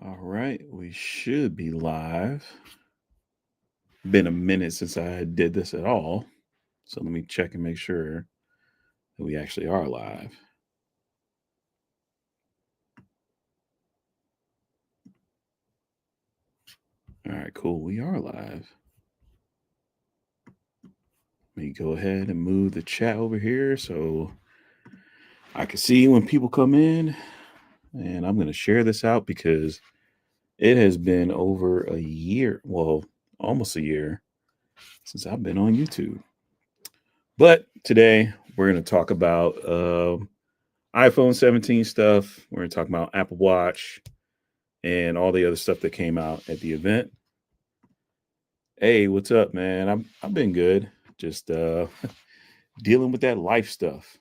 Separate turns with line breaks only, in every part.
All right, we should be live. Been a minute since I did this at all. So let me check and make sure that we actually are live. All right, cool. We are live. Let me go ahead and move the chat over here so I can see when people come in. And I'm going to share this out because it has been over a year. Well, almost a year since I've been on YouTube. But today we're going to talk about iPhone 17 stuff. We're going to talk about Apple Watch and all the other stuff that came out at the event. Hey, what's up, man? I've been good. Just dealing with that life stuff.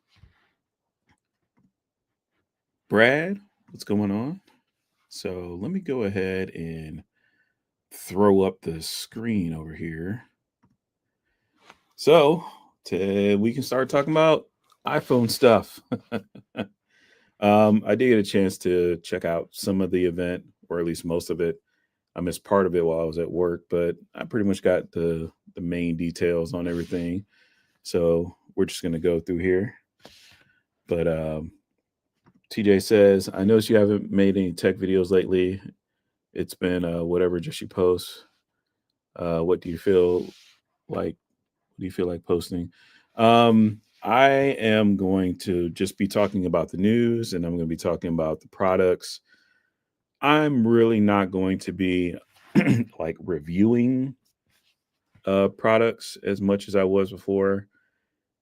Brad, what's going on? So let me go ahead and throw up the screen over here. So we can start talking about iPhone stuff. I did get a chance to check out some of the event, or at least most of it. I missed part of it while I was at work, but I pretty much got the main details on everything. So we're just gonna go through here. But TJ says, I noticed you haven't made any tech videos lately. It's been whatever just you post. What do you feel like? What do you feel like posting? I am going to just be talking about the news and I'm going to be talking about the products. I'm really not going to be like reviewing products as much as I was before.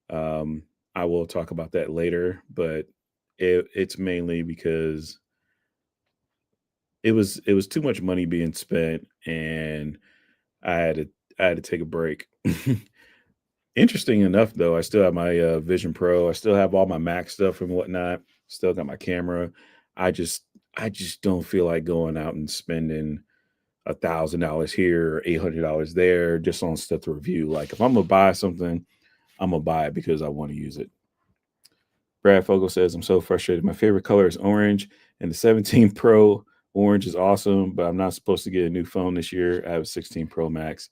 Um, I will talk about that later, but it's mainly because it was too much money being spent, and I had to I had to take a break. Interesting enough, though, I still have my Vision Pro. I still have all my Mac stuff and whatnot. Still got my camera. I just I just don't feel like going out and spending $1,000 here or $800 there just on stuff to review. Like if I'm gonna buy something, I'm gonna buy it because I want to use it. Brad Fogel says, I'm so frustrated. My favorite color is orange, and the 17 Pro orange is awesome, but I'm not supposed to get a new phone this year. I have a 16 Pro Max.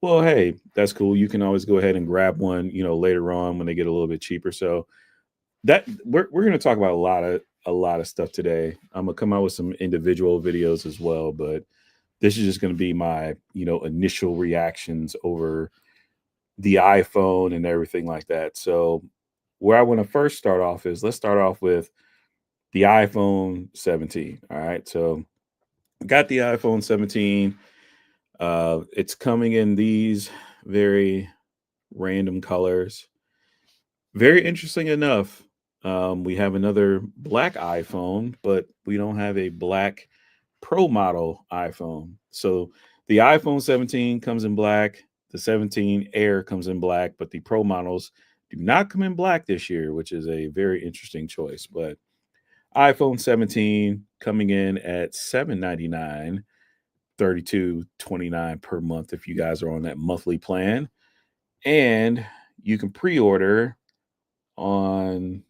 Well, hey, that's cool. You can always go ahead and grab one, later on when they get a little bit cheaper. So that we're going to talk about a lot of stuff today. I'm gonna come out with some individual videos as well, but this is just going to be my initial reactions over the iPhone and everything like that. So where I want to first start off is let's start off with the iPhone 17. All right. So I got the iPhone 17. It's coming in these very random colors. Very interesting enough. We have another black iPhone, but we don't have a black Pro model iPhone. So the iPhone 17 comes in black. The 17 Air comes in black, but the Pro models do not come in black this year, which is a very interesting choice. But iPhone 17 coming in at $799, 32.29 per month if you guys are on that monthly plan. And you can pre-order on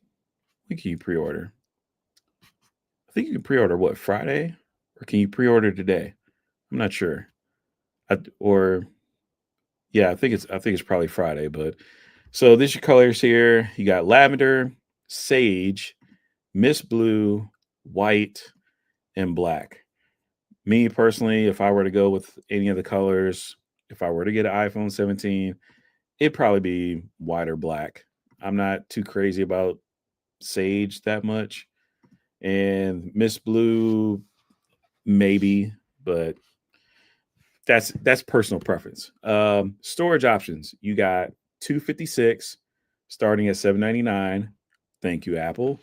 when can you pre-order? I think you can pre-order what, Friday? Or can you pre-order today? I'm not sure. Or yeah, I think it's probably Friday, but so these are your colors here. You got lavender, sage, mist blue, white, and black. Me personally, if I were to go with any of the colors, if I were to get an iPhone 17, it'd probably be white or black. I'm not too crazy about sage that much. And mist blue, maybe, but that's personal preference. Storage options. You got 256 starting at 799. Thank you, Apple.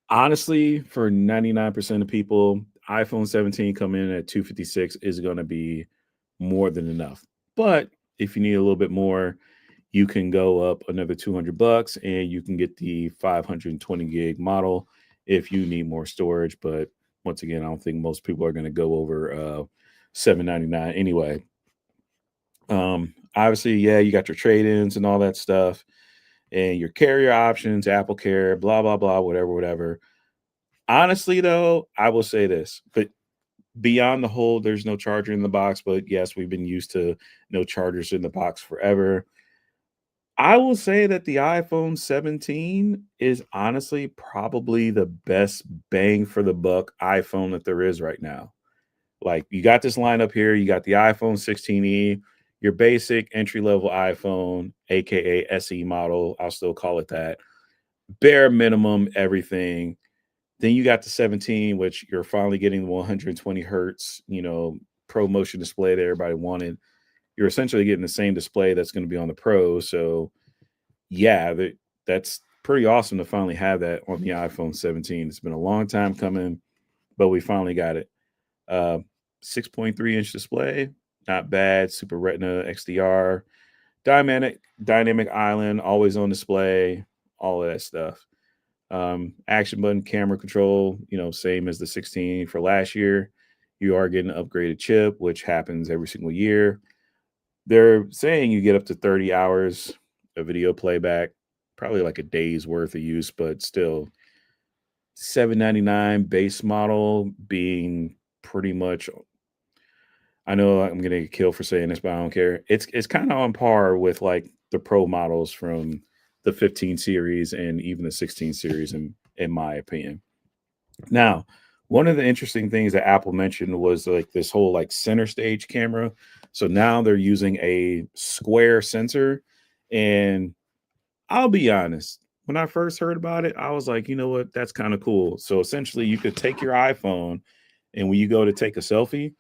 Honestly, for 99% of people, iPhone 17 coming in at 256 is going to be more than enough. But if you need a little bit more, you can go up another $200 and you can get the 520 gig model if you need more storage. But once again, I don't think most people are going to go over 799 anyway. Obviously, yeah, you got your trade-ins and all that stuff, and your carrier options, Apple Care, blah blah blah, whatever, whatever. Honestly, though, I will say this, but Beyond the whole, there's no charger in the box, but yes, we've been used to no chargers in the box forever. I will say that the iPhone 17 is honestly probably the best bang for the buck iPhone that there is right now. Like, you got this lineup here, you got the iPhone 16e, your basic entry level iPhone, aka SE model, I'll still call it that. Bare minimum everything. Then you got the 17, which you're finally getting the 120 hertz, pro motion display that everybody wanted. You're essentially getting the same display that's going to be on the Pro. So, yeah, that's pretty awesome to finally have that on the iPhone 17. It's been a long time coming, but we finally got it. Uh, 6.3-inch display, not bad. Super Retina XDR, dynamic island, always on display, all of that stuff. Action button camera control, same as the 16 for last year. You are getting an upgraded chip, which happens every single year. They're saying you get up to 30 hours of video playback, probably like a day's worth of use, but still 799 base model being pretty much, I know I'm gonna get killed for saying this, but I don't care. It's kind of on par with like the pro models from the 15 series and even the 16 series in my opinion. Now, one of the interesting things that Apple mentioned was like this whole like center stage camera. So now they're using a square sensor. And I'll be honest, when I first heard about it, I was like, you know what, that's kind of cool. So essentially, you could take your iPhone and when you go to take a selfie,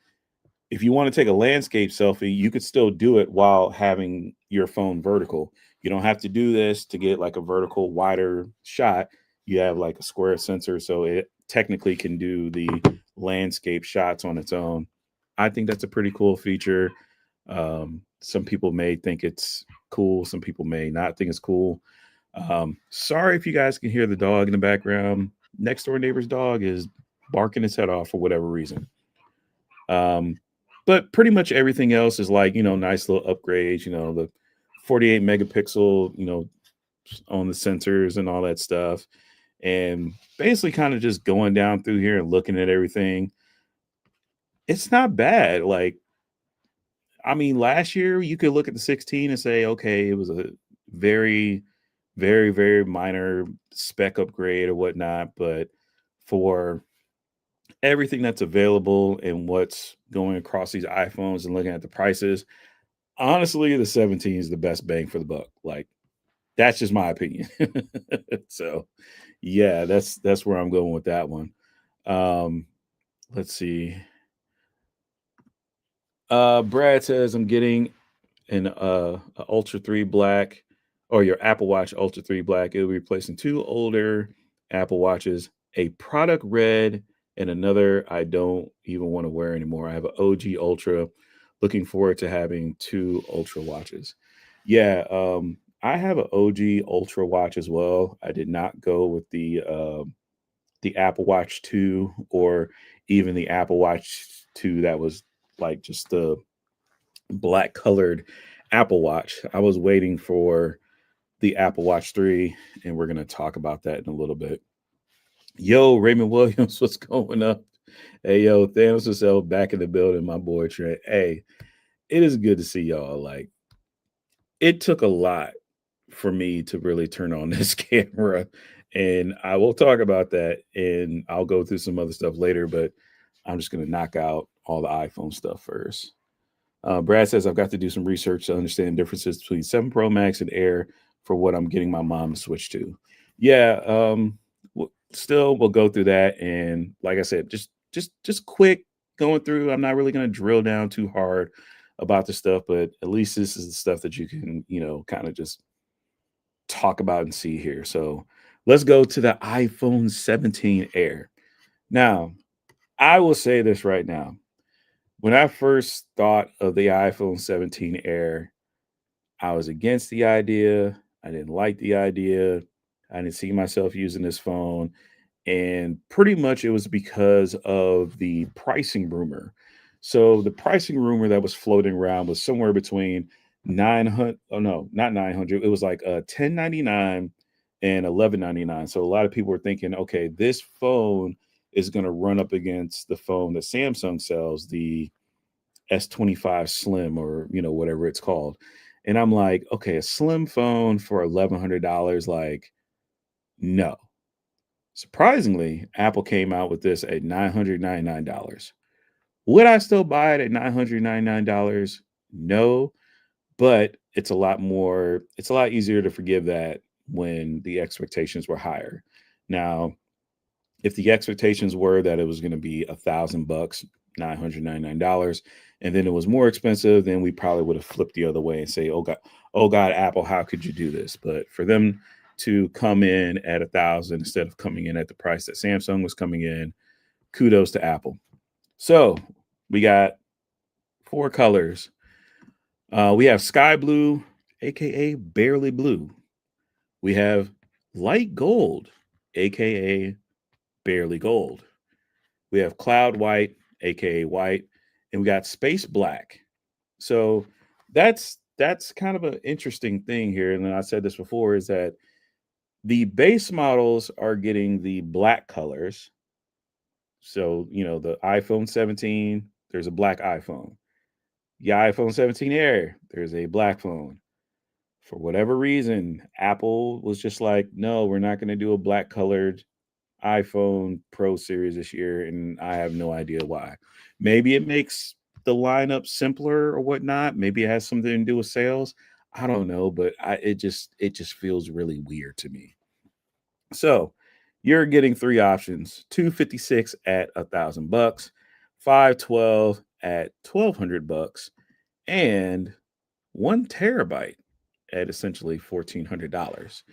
if you want to take a landscape selfie, you could still do it while having your phone vertical. You don't have to do this to get like a vertical, wider shot. You have like a square sensor, so it technically can do the landscape shots on its own. I think that's a pretty cool feature. Some people may think it's cool, some people may not think it's cool. Sorry if you guys can hear the dog in the background. Next door neighbor's dog is barking his head off for whatever reason. Um, but pretty much everything else is like, nice little upgrades, the 48 megapixel, on the sensors and all that stuff. And basically kind of just going down through here and looking at everything. It's not bad. Like, I mean, last year you could look at the 16 and say, okay, it was a very, very, very minor spec upgrade or whatnot. But for everything that's available and what's going across these iPhones and looking at the prices, honestly, the 17 is the best bang for the buck. Like, that's just my opinion. So, yeah, that's where I'm going with that one. Um, let's see. Brad says I'm getting an a Ultra 3 Black or your Apple Watch Ultra 3 Black. It'll be replacing two older Apple Watches, a product red and another I don't even want to wear anymore. I have an OG Ultra. Looking forward to having two Ultra watches. Yeah, I have an OG Ultra watch as well. I did not go with the Apple Watch 2 or even the Apple Watch 2 that was like just the black colored Apple Watch. I was waiting for the Apple Watch 3, and we're going to talk about that in a little bit. Yo, Raymond Williams, what's going up? Hey, yo, Thanos himself back in the building, my boy Trent. Hey, it is good to see y'all. Like, it took a lot for me to really turn on this camera, and I will talk about that, and I'll go through some other stuff later, but I'm just going to knock out all the iPhone stuff first. Brad says I've got to do some research to understand differences between 7 Pro Max and Air for what I'm getting my mom to switch to. Yeah, still we'll go through that, and like I said, just quick going through. I'm not really going to drill down too hard about the stuff, but at least this is the stuff that you can kind of just talk about and see here. So let's go to the iPhone 17 Air. Now, I will say this right now. When I first thought of the iPhone 17 Air, I was against the idea. I didn't like the idea. I didn't see myself using this phone. And pretty much it was because of the pricing rumor. So the pricing rumor that was floating around was somewhere between 900, oh no, not 900. It was like 1099 and 1199. So a lot of people were thinking, okay, this phone is going to run up against the phone that Samsung sells, the S25 Slim, or whatever it's called. And I'm like, okay, a slim phone for $1,100, like, no. Surprisingly, Apple came out with this at $999. Would I still buy it at $999? No, but it's a lot easier to forgive that when the expectations were higher. Now, if the expectations were that it was going to be $1,000, $999, and then it was more expensive, then we probably would have flipped the other way and say, oh God, Apple, how could you do this? But for them to come in at 1,000 instead of coming in at the price that Samsung was coming in, kudos to Apple. So we got four colors. We have sky blue, aka barely blue. We have light gold, aka barely gold. We have cloud white, aka white, and we got space black. So that's kind of an interesting thing here. And I said this before, is that the base models are getting the black colors. So, the iPhone 17, there's a black iPhone. The iPhone 17 Air, there's a black phone. For whatever reason, Apple was just like, no, we're not going to do a black colored iPhone Pro series this year, and I have no idea why. Maybe it makes the lineup simpler or whatnot. Maybe it has something to do with sales. I don't know, but it just feels really weird to me. So you're getting three options: 256 at $1,000, 512 at $1,200, and 1 terabyte at essentially $1,400.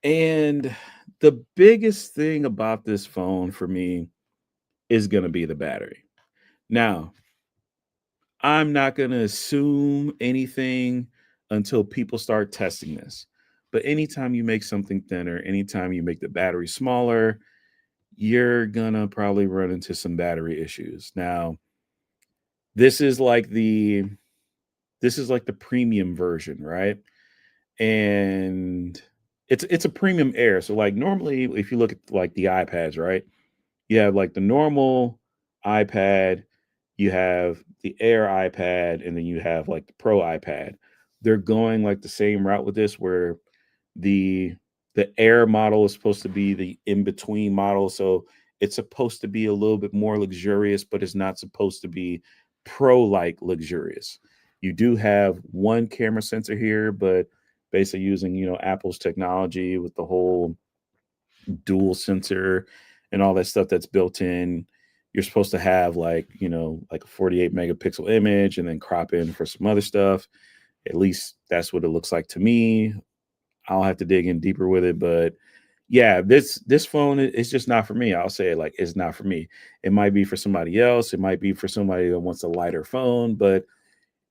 And the biggest thing about this phone for me is going to be the battery. Now, I'm not going to assume anything until people start testing this. But anytime you make something thinner, anytime you make the battery smaller, you're going to probably run into some battery issues. Now, this is like the premium version, right? And it's a premium Air. So like normally if you look at like the iPads, right? You have like the normal iPad, you have the Air iPad, and then you have like the Pro iPad. They're going like the same route with this, where the the Air model is supposed to be the in-between model. So it's supposed to be a little bit more luxurious, but it's not supposed to be pro-like luxurious. You do have one camera sensor here, but basically using, Apple's technology with the whole dual sensor and all that stuff that's built in. You're supposed to have like a 48 megapixel image and then crop in for some other stuff. At least that's what it looks like to me. I'll have to dig in deeper with it, but yeah, this phone is just not for me. I'll say it like it's not for me. It might be for somebody else. It might be for somebody that wants a lighter phone, but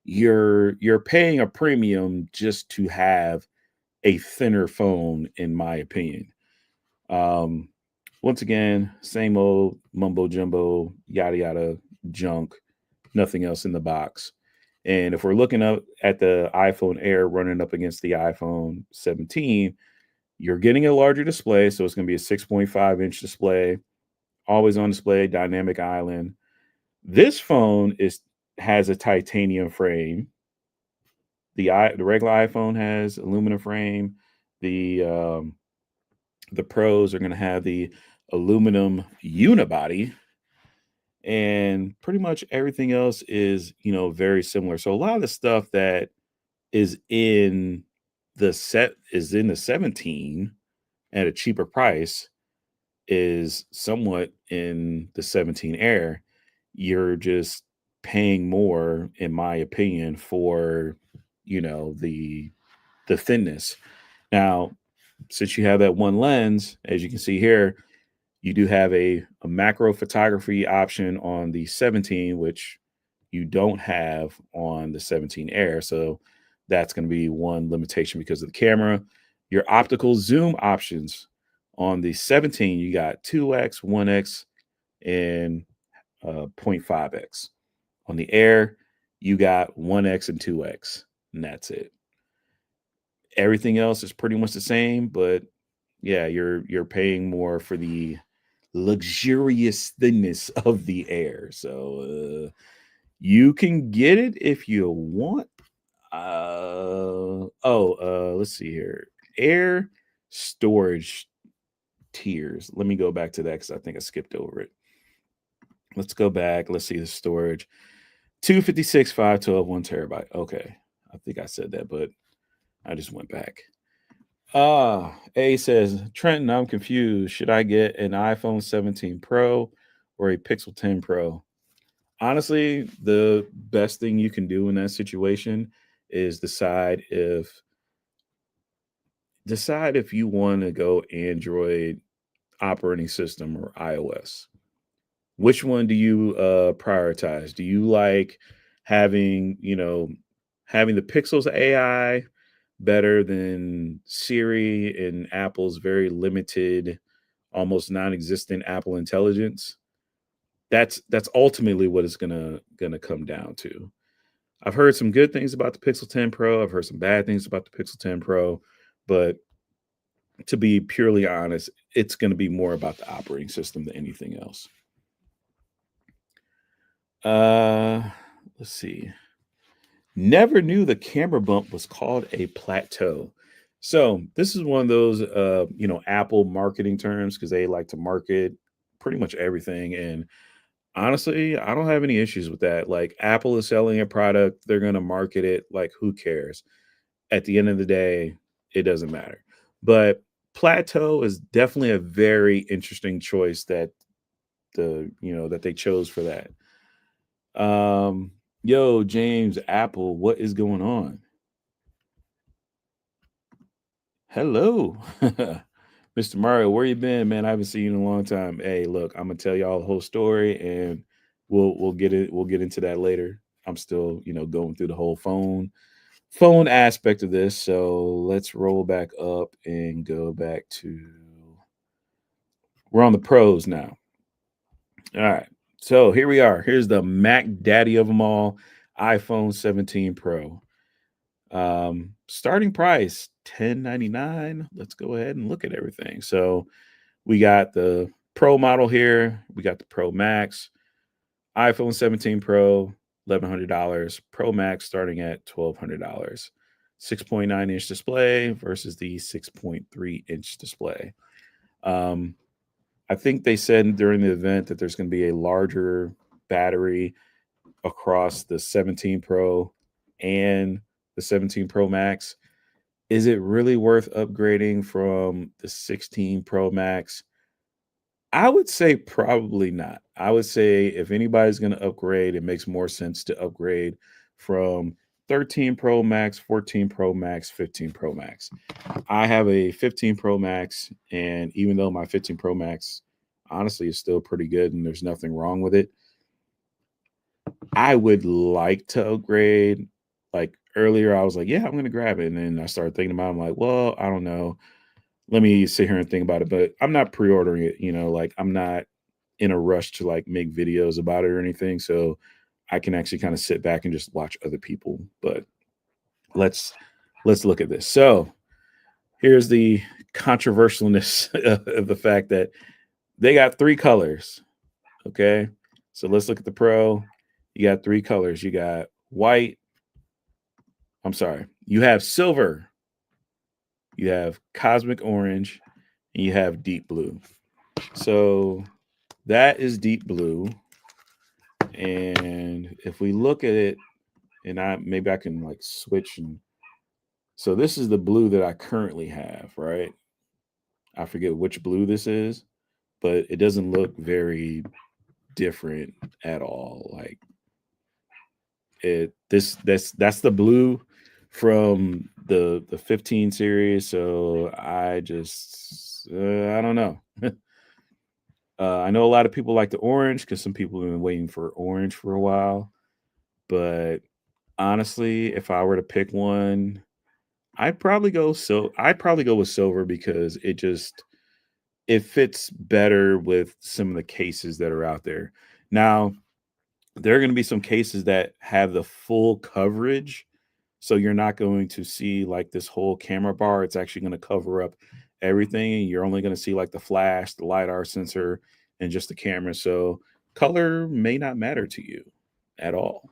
you're paying a premium just to have a thinner phone, in my opinion. Um, Once again, same old mumbo jumbo, yada yada junk, nothing else in the box. And if we're looking up at the iPhone Air running up against the iPhone 17, you're getting a larger display. So it's going to be a 6.5-inch display, always on display, dynamic island. This phone has a titanium frame. The regular iPhone has aluminum frame. The the Pros are going to have the aluminum unibody, and pretty much everything else is very similar. So a lot of the stuff that is in the 17 at a cheaper price is somewhat in the 17 Air. You're just paying more, in my opinion, for the thinness. Now, since you have that one lens, as you can see here, you do have a macro photography option on the 17, which you don't have on the 17 Air. So that's going to be one limitation because of the camera. Your optical zoom options on the 17, you got 2x, 1x, and 0.5x. On the Air, you got 1x and 2x, and that's it. Everything else is pretty much the same, but yeah, you're paying more for the luxurious thinness of the air. So you can get it if you want. Let's see here. Air storage tiers. Let me go back to that because I think I skipped over it. Let's go back. Let's see the storage. 256, 512, 1 terabyte. Okay. I think I said that, but I just went back. A says, Trenton, I'm confused. Should I get an iPhone 17 Pro or a Pixel 10 Pro? Honestly, the best thing you can do in that situation is decide if you want to go Android operating system or iOS. Which one do you prioritize? Do you like having, having the Pixel's AI better than Siri and Apple's very limited, almost non-existent Apple Intelligence? That's ultimately what it's gonna come down to. I've heard some good things about the Pixel 10 Pro. I've heard some bad things about the Pixel 10 Pro, but to be purely honest, it's going to be more about the operating system than anything else. Uh, let's see. Never knew the camera bump was called a plateau. So this is one of those, Apple marketing terms because they like to market pretty much everything. And honestly, I don't have any issues with that. Like Apple is selling a product, they're going to market it. Like who cares? At the end of the day, it doesn't matter. But plateau is definitely a very interesting choice that they chose for that. Yo, James Apple, what is going on? Hello. Mr. Mario, where you been, man? I haven't seen you in a long time. Hey, look, I'm gonna tell y'all the whole story and we'll get into that later. I'm still, going through the whole phone aspect of this. So let's roll back up and go back to we're on the pros now. All right. So here we are. Here's the Mac Daddy of them all, iPhone 17 Pro. Starting price 1099. Let's go ahead and look at everything. So we got the Pro model here. We got the Pro Max, iPhone 17 Pro, $1,100. Pro Max starting at $1,200. 6.9-inch display versus the 6.3-inch display. I think they said during the event that there's going to be a larger battery across the 17 Pro and the 17 Pro Max. Is it really worth upgrading from the 16 Pro Max? I would say probably not. I would say if anybody's going to upgrade, it makes more sense to upgrade from 13 Pro Max, 14 Pro Max, 15 Pro Max. I have a 15 Pro Max, and even though my 15 Pro Max honestly is still pretty good and there's nothing wrong with it, I would like to upgrade. Like earlier, I was like, yeah, I'm going to grab it. And then I started thinking about it. I'm like, well, I don't know. Let me sit here and think about it. But I'm not pre ordering it. Like I'm not in a rush to like make videos about it or anything. So I can actually kind of sit back and just watch other people. But let's look at this. So here's the controversialness of the fact that they got three colors. Okay. So let's look at the Pro. You got three colors. You got white. I'm sorry. You have silver. You have cosmic orange. And you have deep blue. So that is deep blue. And if we look at it, and maybe I can like switch and so this is the blue that I currently have, right? I forget which blue this is, but it doesn't look very different at all. Like that's the blue from the 15 series. So I don't know. I know a lot of people like the orange because some people have been waiting for orange for a while. But honestly, if I were to pick one, I'd probably go with silver because it fits better with some of the cases that are out there. Now, there are going to be some cases that have the full coverage. So you're not going to see like this whole camera bar. It's actually going to cover up everything. You're only going to see like the flash, the LiDAR sensor, and just the camera. So color may not matter to you at all.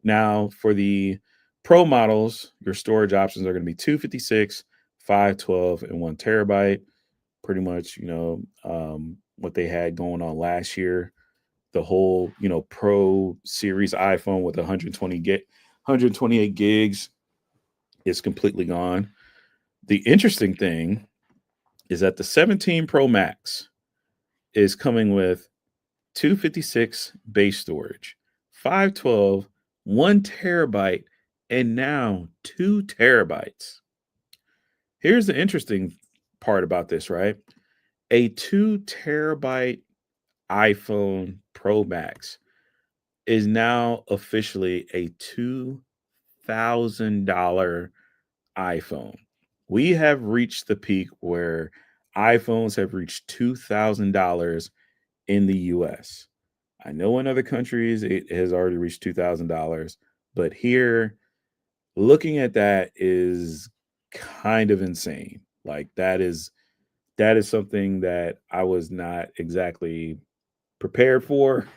Now, for the pro models, your storage options are going to be 256, 512, and 1 terabyte. Pretty much, what they had going on last year. The whole, Pro Series iPhone with 128 gigs is completely gone. The interesting thing is that the 17 Pro Max is coming with 256 base storage, 512, 1 terabyte, and now 2 terabytes. Here's the interesting part about this, right? A 2 terabyte iPhone Pro Max is now officially a $2,000 iPhone. We have reached the peak where iPhones have reached $2,000 in the US. I know in other countries it has already reached $2,000, but here, looking at that is kind of insane. Like that is something that I was not exactly prepared for.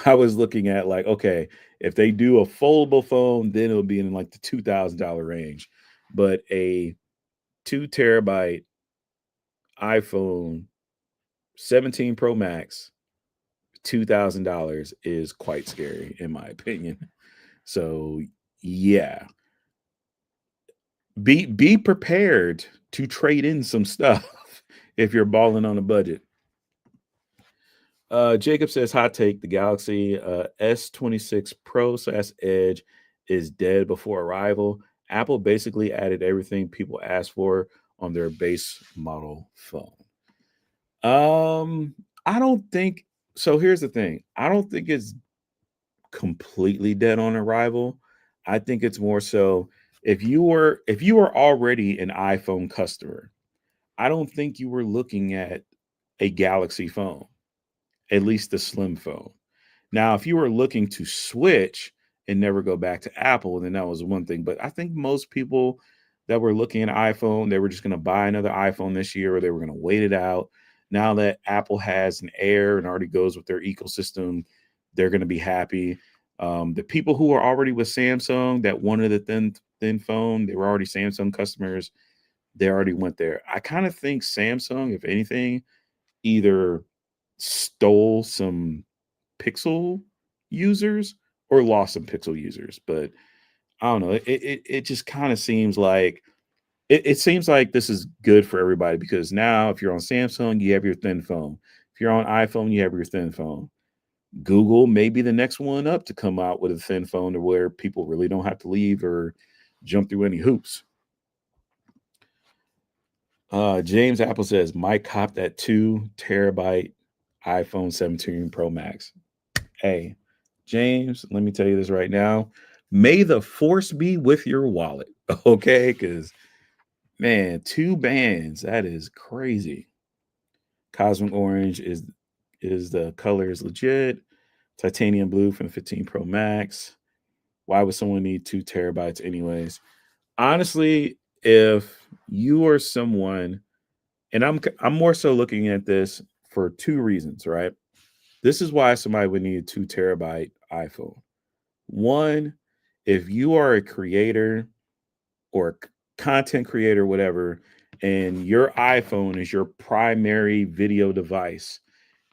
I was looking at like, okay, if they do a foldable phone, then it'll be in like the $2,000 range. But a 2 terabyte iPhone 17 Pro Max, $2,000 is quite scary in my opinion. So yeah, be prepared to trade in some stuff if you're balling on a budget. Jacob says, hot take: the Galaxy S26 Pro slash Edge is dead before arrival. Apple basically added everything people asked for on their base model phone. Um, I don't think so. Here's the thing: I don't think it's completely dead on arrival. I think it's more so if you were already an iPhone customer, I don't think you were looking at a Galaxy phone, at least the slim phone. Now, if you were looking to switch and never go back to Apple, then that was one thing. But I think most people that were looking at iPhone, they were just going to buy another iPhone this year, or they were going to wait it out. Now that Apple has an Air and already goes with their ecosystem, they're going to be happy. The people who are already with Samsung that wanted the thin phone, they were already Samsung customers. They already went there. I kind of think Samsung, if anything, either stole some Pixel users or lost some Pixel users. But I don't know. It just kind of seems like it seems like this is good for everybody because now if you're on Samsung, you have your thin phone. If you're on iPhone, you have your thin phone. Google may be the next one up to come out with a thin phone to where people really don't have to leave or jump through any hoops. James Apple says Mike copped that 2 terabyte iPhone 17 Pro Max. Hey, James, let me tell you this right now. May the force be with your wallet. Okay. Because, man, 2 bands. That is crazy. Cosmic Orange is the color is legit. Titanium Blue from the 15 Pro Max. Why would someone need 2 terabytes, anyways? Honestly, if you are someone, and I'm more so looking at this for two reasons, right? This is why somebody would need a 2 terabyte iPhone. One, if you are a creator or content creator, whatever, and your iPhone is your primary video device,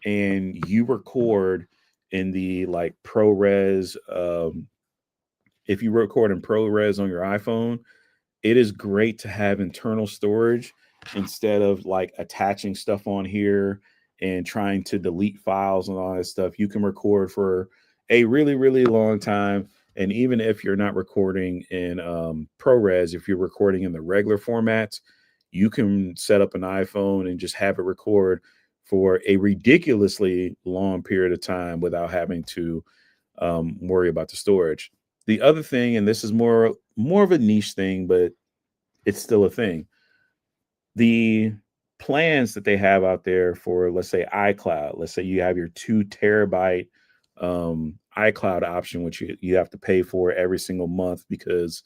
and you record in the like ProRes, if you record in ProRes on your iPhone, it is great to have internal storage instead of like attaching stuff on here and trying to delete files and all that stuff. You can record for a really, really long time. And even if you're not recording in ProRes, if you're recording in the regular formats, you can set up an iPhone and just have it record for a ridiculously long period of time without having to worry about the storage. The other thing, and this is more of a niche thing, but it's still a thing. The plans that they have out there for, let's say, iCloud, let's say you have your 2 terabyte iCloud option, which you have to pay for every single month because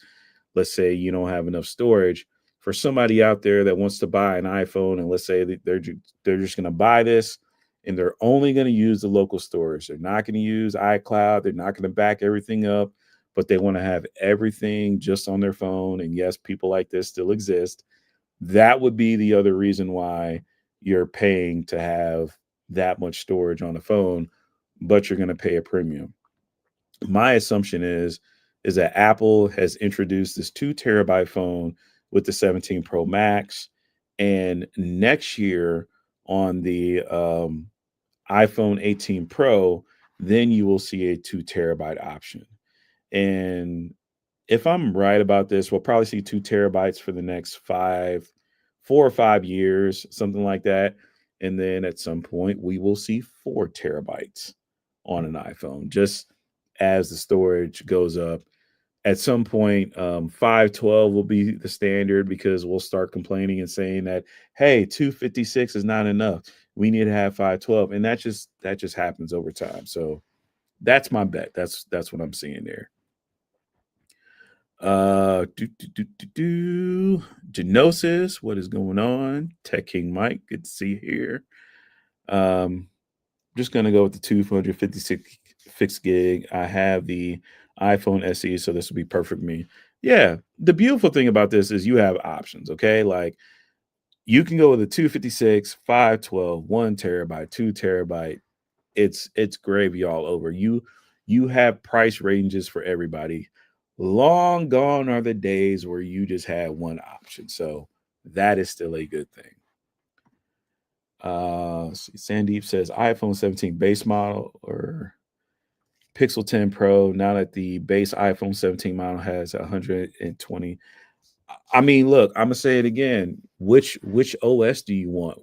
let's say you don't have enough storage. For somebody out there that wants to buy an iPhone, and let's say that they're just going to buy this and they're only going to use the local storage. They're not going to use iCloud. They're not going to back everything up, but they want to have everything just on their phone. And yes, people like this still exist. That would be the other reason why you're paying to have that much storage on the phone, but you're going to pay a premium. My assumption is that Apple has introduced this 2 terabyte phone with the 17 Pro Max, and next year on the iPhone 18 Pro, then you will see a 2 terabyte option. And if I'm right about this, we'll probably see 2 terabytes for the next 4 or 5 years, something like that. And then at some point, we will see 4 terabytes on an iPhone, just as the storage goes up. At some point, 512 will be the standard because we'll start complaining and saying that, hey, 256 is not enough. We need to have 512. And that just happens over time. So that's my bet. That's what I'm seeing there. Genosis, what is going on? Tech King Mike, good to see you here. Just gonna go with the 256 fixed gig. I have the iPhone SE, so this will be perfect for me. Yeah, the beautiful thing about this is you have options. Okay, like you can go with a 256, 512, 1 terabyte, 2 terabyte. It's gravy all over. You have price ranges for everybody. Long gone are the days where you just had one option. So that is still a good thing. Sandeep says iPhone 17 base model or Pixel 10 Pro. Now that the base iPhone 17 model has 120. I mean, look, I'm gonna say it again. Which OS do you want?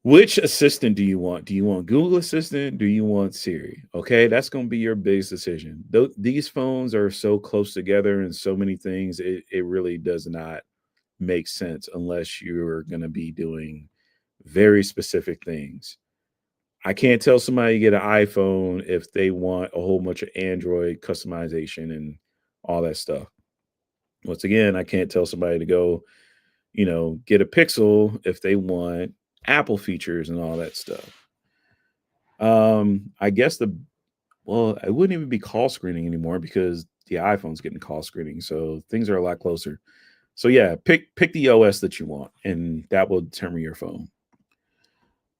Which assistant do you want? Do you want Google Assistant? Do you want Siri? Okay, that's going to be your biggest decision. These phones are so close together and so many things, it really does not make sense unless you're going to be doing very specific things. I can't tell somebody to get an iPhone if they want a whole bunch of Android customization and all that stuff. Once again, I can't tell somebody to go, get a Pixel if they want Apple features and all that stuff. I guess it wouldn't even be call screening anymore because the iPhone's getting call screening, so things are a lot closer. So yeah, pick the OS that you want, and that will determine your phone.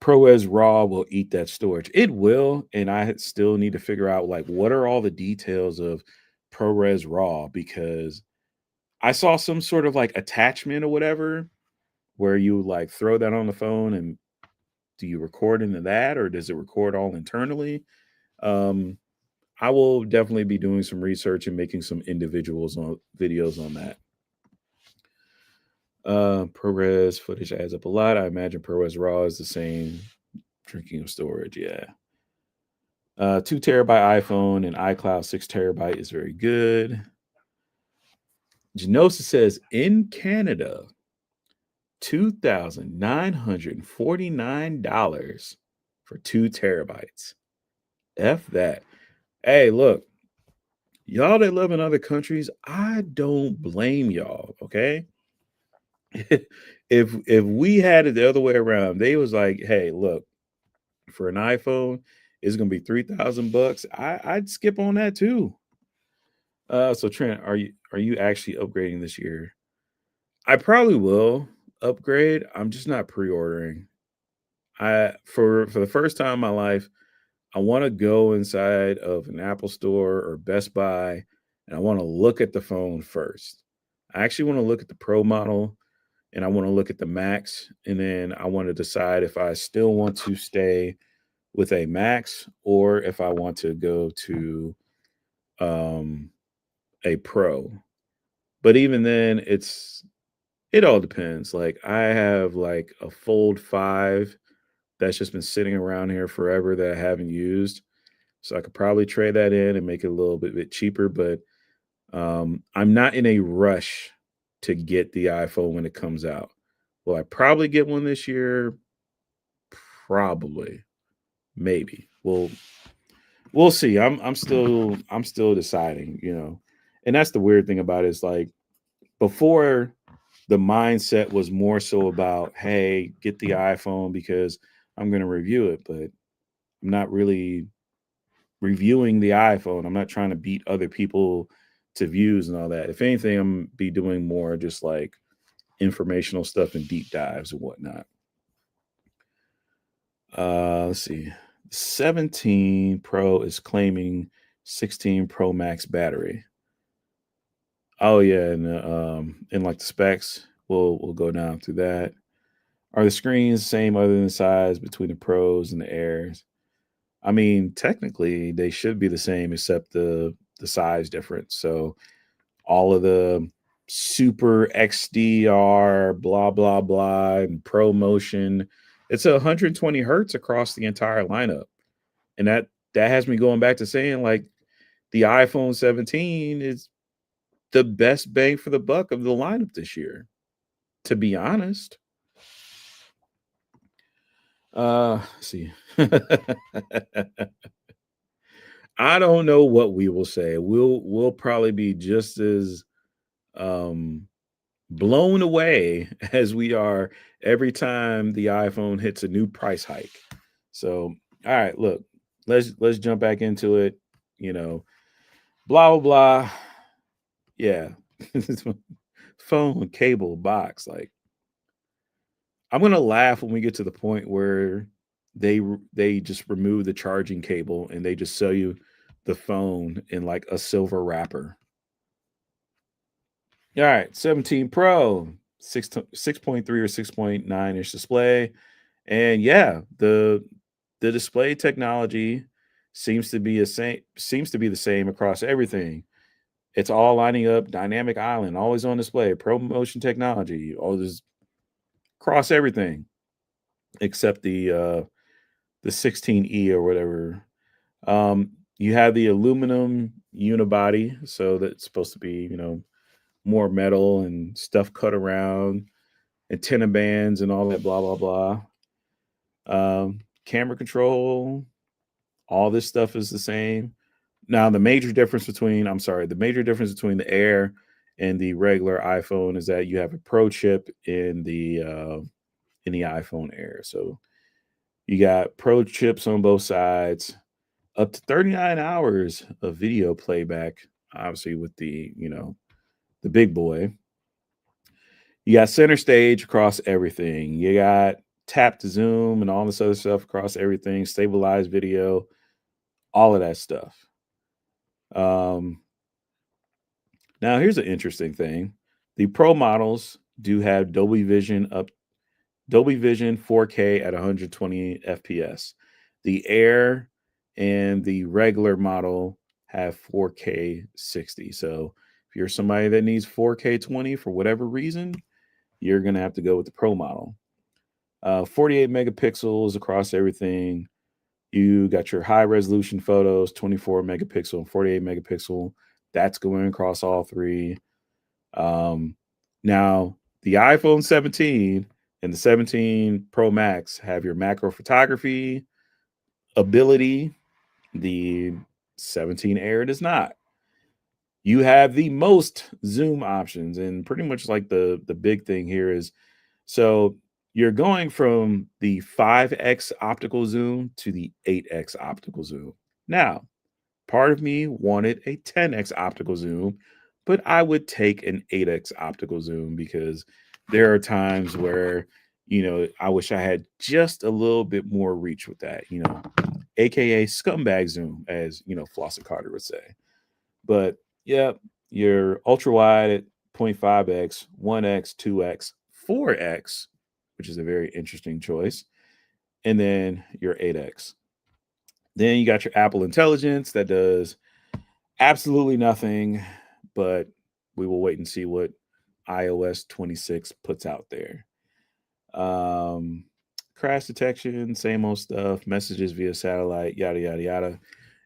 ProRes RAW will eat that storage. It will, and I still need to figure out like what are all the details of ProRes RAW because I saw some sort of like attachment or whatever where you like throw that on the phone and do you record into that or does it record all internally? Um, I will definitely be doing some research and making some individuals on videos on that. ProRes footage adds up a lot. I imagine ProRes RAW is the same drinking of storage. Yeah. 2 terabyte iPhone and iCloud 6 terabyte is very good. Genosis says in Canada, $2,949 for 2 terabytes. F that. Hey, look, y'all that live in other countries, I don't blame y'all. Okay. If we had it the other way around, they was like, hey, look, for an iPhone, it's gonna be $3,000. I'd skip on that too. So Trent, are you actually upgrading this year? I probably will upgrade. I'm just not pre-ordering. I for the first time in my life, I want to go inside of an Apple store or Best Buy and I want to look at the phone first. I actually want to look at the Pro model and I want to look at the Max and then I want to decide if I still want to stay with a Max or if I want to go to um a Pro. But even then it all depends. Like I have like a Fold 5 that's just been sitting around here forever that I haven't used. So I could probably trade that in and make it a little bit cheaper, but I'm not in a rush to get the iPhone when it comes out. Will I probably get one this year? Probably. Maybe. We'll see. I'm still deciding, And that's the weird thing about it is like before the mindset was more so about, hey, get the iPhone because I'm going to review it, but I'm not really reviewing the iPhone. I'm not trying to beat other people to views and all that. If anything, I'm be doing more just like informational stuff and deep dives and whatnot. Let's see. 17 Pro is claiming 16 Pro Max battery. Oh yeah, and like the specs, we'll go down through that. Are the screens the same other than the size between the Pros and the Airs? I mean, technically they should be the same except the size difference. So all of the super XDR, blah blah blah, and Pro Motion, it's 120 hertz across the entire lineup, and that has me going back to saying like the iPhone 17 is the best bang for the buck of the lineup this year. To be honest, let's see. I don't know what we will say. We'll probably be just as um blown away as we are every time the iPhone hits a new price hike. So, all right, look, let's jump back into it. You know, blah blah blah. Yeah, phone, cable, box. Like, I'm gonna laugh when we get to the point where they just remove the charging cable and they just sell you the phone in like a silver wrapper. All right, 17 Pro, 6.3 or 6.9 inch display. And yeah, the display technology seems to be the same across everything. It's all lining up, dynamic island, always on display, ProMotion technology, all this across everything except the 16E or whatever. You have the aluminum unibody, so that's supposed to be, more metal and stuff cut around, antenna bands and all that blah blah blah. Camera control, all this stuff is the same. Now the major difference between the Air and the regular iPhone is that you have a Pro chip in the iPhone Air. So you got Pro chips on both sides, up to 39 hours of video playback, obviously with the big boy. You got center stage across everything. You got tap to zoom and all this other stuff across everything, stabilized video, all of that stuff. Um, Now here's an interesting thing. The Pro models do have Dolby Vision 4K at 120 FPS. The Air and the regular model have 4K 60. So if you're somebody that needs 4K 20 for whatever reason, you're going to have to go with the Pro model. 48 megapixels across everything. You got your high resolution photos, 24 megapixel and 48 megapixel. That's going across all three. Um, Now, the iPhone 17 and the 17 Pro Max have your macro photography ability. The 17 Air does not. You have the most zoom options, and pretty much like the big thing here is so you're going from the 5x optical zoom to the 8x optical zoom. Now, part of me wanted a 10x optical zoom, but I would take an 8x optical zoom because there are times where, I wish I had just a little bit more reach with that, aka scumbag zoom, as Flossie Carter would say. But yeah, your ultra wide at 0.5x, 1x, 2x, 4x, which is a very interesting choice, and then your 8x. Then you got your Apple Intelligence that does absolutely nothing, but we will wait and see what iOS 26 puts out there. Um, Crash detection, same old stuff, messages via satellite, yada, yada, yada.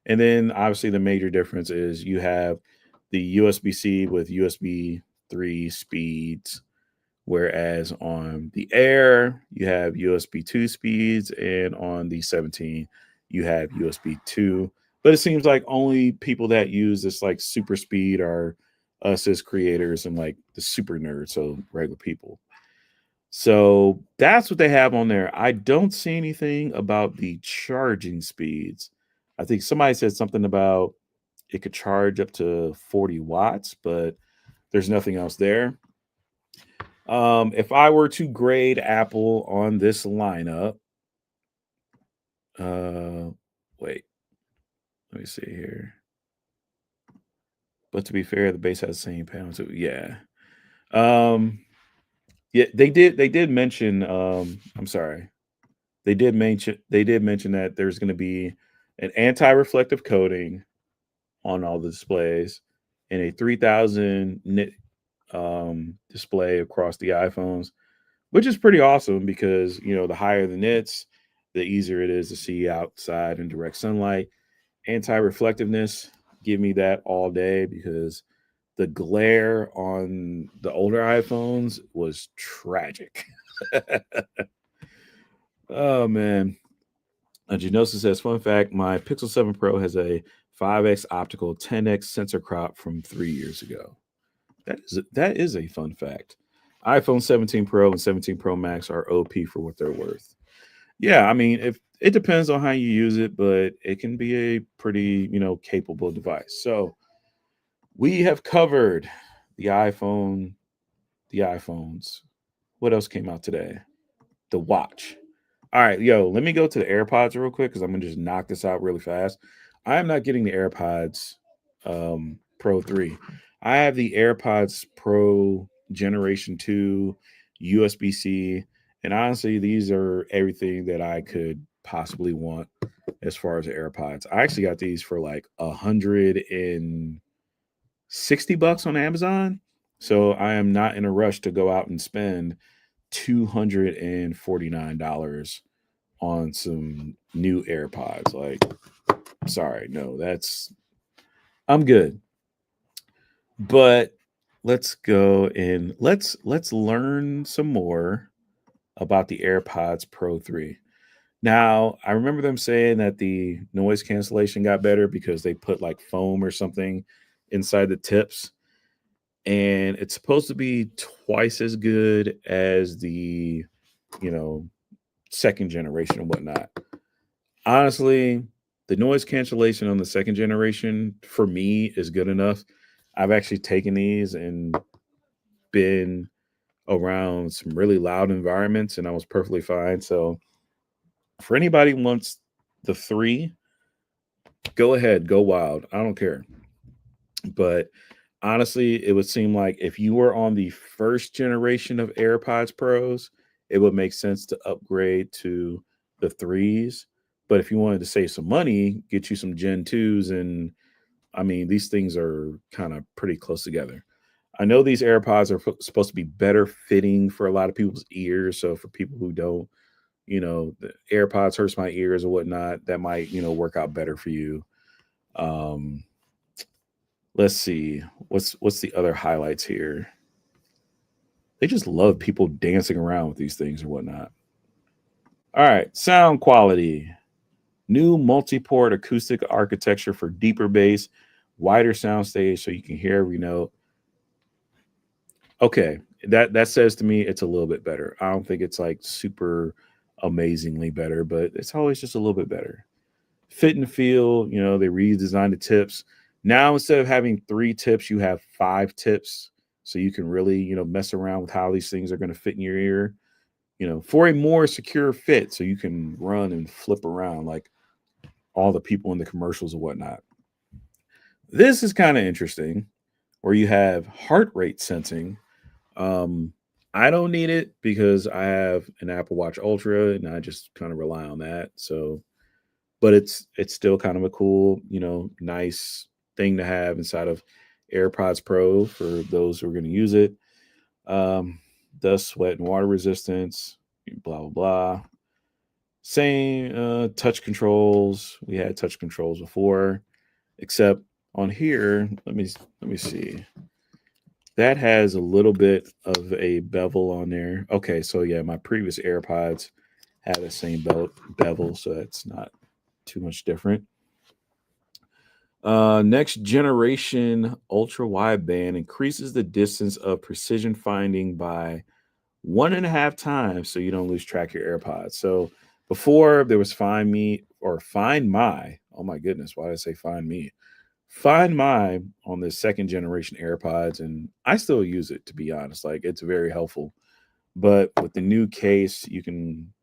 And then obviously the major difference is you have the USB C with USB 3 speeds, whereas on the Air, you have USB 2 speeds, and on the 17, you have USB 2. But it seems like only people that use this like super speed are us as creators and like the super nerds, so regular people. So that's what they have on there. I don't see anything about the charging speeds. I think somebody said something about it could charge up to 40 watts, but there's nothing else there. If I were to grade Apple on this lineup, uh, wait, let me see here. But to be fair, the base has the same panel. So yeah. Um, yeah, they did mention I'm sorry. They did mention that there's going to be an anti-reflective coating on all the displays and a 3000 nit display across the iPhones, which is pretty awesome because the higher the nits, the easier it is to see outside in direct sunlight. Anti-reflectiveness, give me that all day because the glare on the older iPhones was tragic. Oh man. Genosis says, fun fact, my Pixel 7 Pro has a 5x optical 10x sensor crop from 3 years ago. That is a fun fact. iPhone 17 Pro and 17 Pro Max are OP for what they're worth. Yeah, I mean, if it depends on how you use it, but it can be a pretty, capable device. So we have covered the iPhone, the iPhones. What else came out today? The watch. All right, yo, let me go to the AirPods real quick because I'm gonna just knock this out really fast. I am not getting the AirPods Pro 3. I have the AirPods Pro Generation 2 USB-C, and honestly, these are everything that I could possibly want as far as the AirPods. I actually got these for like $160 on Amazon. So I am not in a rush to go out and spend $249 on some new AirPods. Like, sorry, no, I'm good. But let's go and let's learn some more about the AirPods Pro 3. Now, I remember them saying that the noise cancellation got better because they put like foam or something inside the tips, and it's supposed to be twice as good as the, you know, second generation and whatnot. Honestly, the noise cancellation on the second generation for me is good enough. I've actually taken these and been around some really loud environments and I was perfectly fine. So for anybody who wants the three, go ahead, go wild. I don't care. But honestly, it would seem like if you were on the first generation of AirPods Pros, it would make sense to upgrade to the threes. But if you wanted to save some money, get you some Gen 2s. And I mean, these things are kind of pretty close together. I know these AirPods are supposed to be better fitting for a lot of people's ears. So for people who don't, the AirPods hurts my ears or whatnot, that might, work out better for you. Um, let's see. What's the other highlights here? They just love people dancing around with these things or whatnot. All right, sound quality. New multi-port acoustic architecture for deeper bass, wider soundstage so you can hear every note. Okay, that says to me it's a little bit better. I don't think it's like super amazingly better, but it's always just a little bit better. Fit and feel, they redesigned the tips. Now instead of having 3 tips, you have 5 tips. So you can really, mess around with how these things are going to fit in your ear, for a more secure fit. So you can run and flip around like all the people in the commercials and whatnot. This is kind of interesting where you have heart rate sensing. Um, I don't need it because I have an Apple Watch Ultra and I just kind of rely on that. So but it's still kind of a cool, nice thing to have inside of AirPods Pro for those who are going to use it. Dust, sweat, and water resistance, blah blah blah. Same touch controls. We had touch controls before, except on here. Let me see. That has a little bit of a bevel on there. Okay, so yeah, my previous AirPods had the same bevel, so that's not too much different. Next generation ultra wideband increases the distance of precision finding by 1.5 times so you don't lose track of your AirPods. So before there was Find Me or Find My. Oh my goodness, why did I say Find Me? Find My on the second generation AirPods, and I still use it to be honest. Like it's very helpful. But with the new case, you can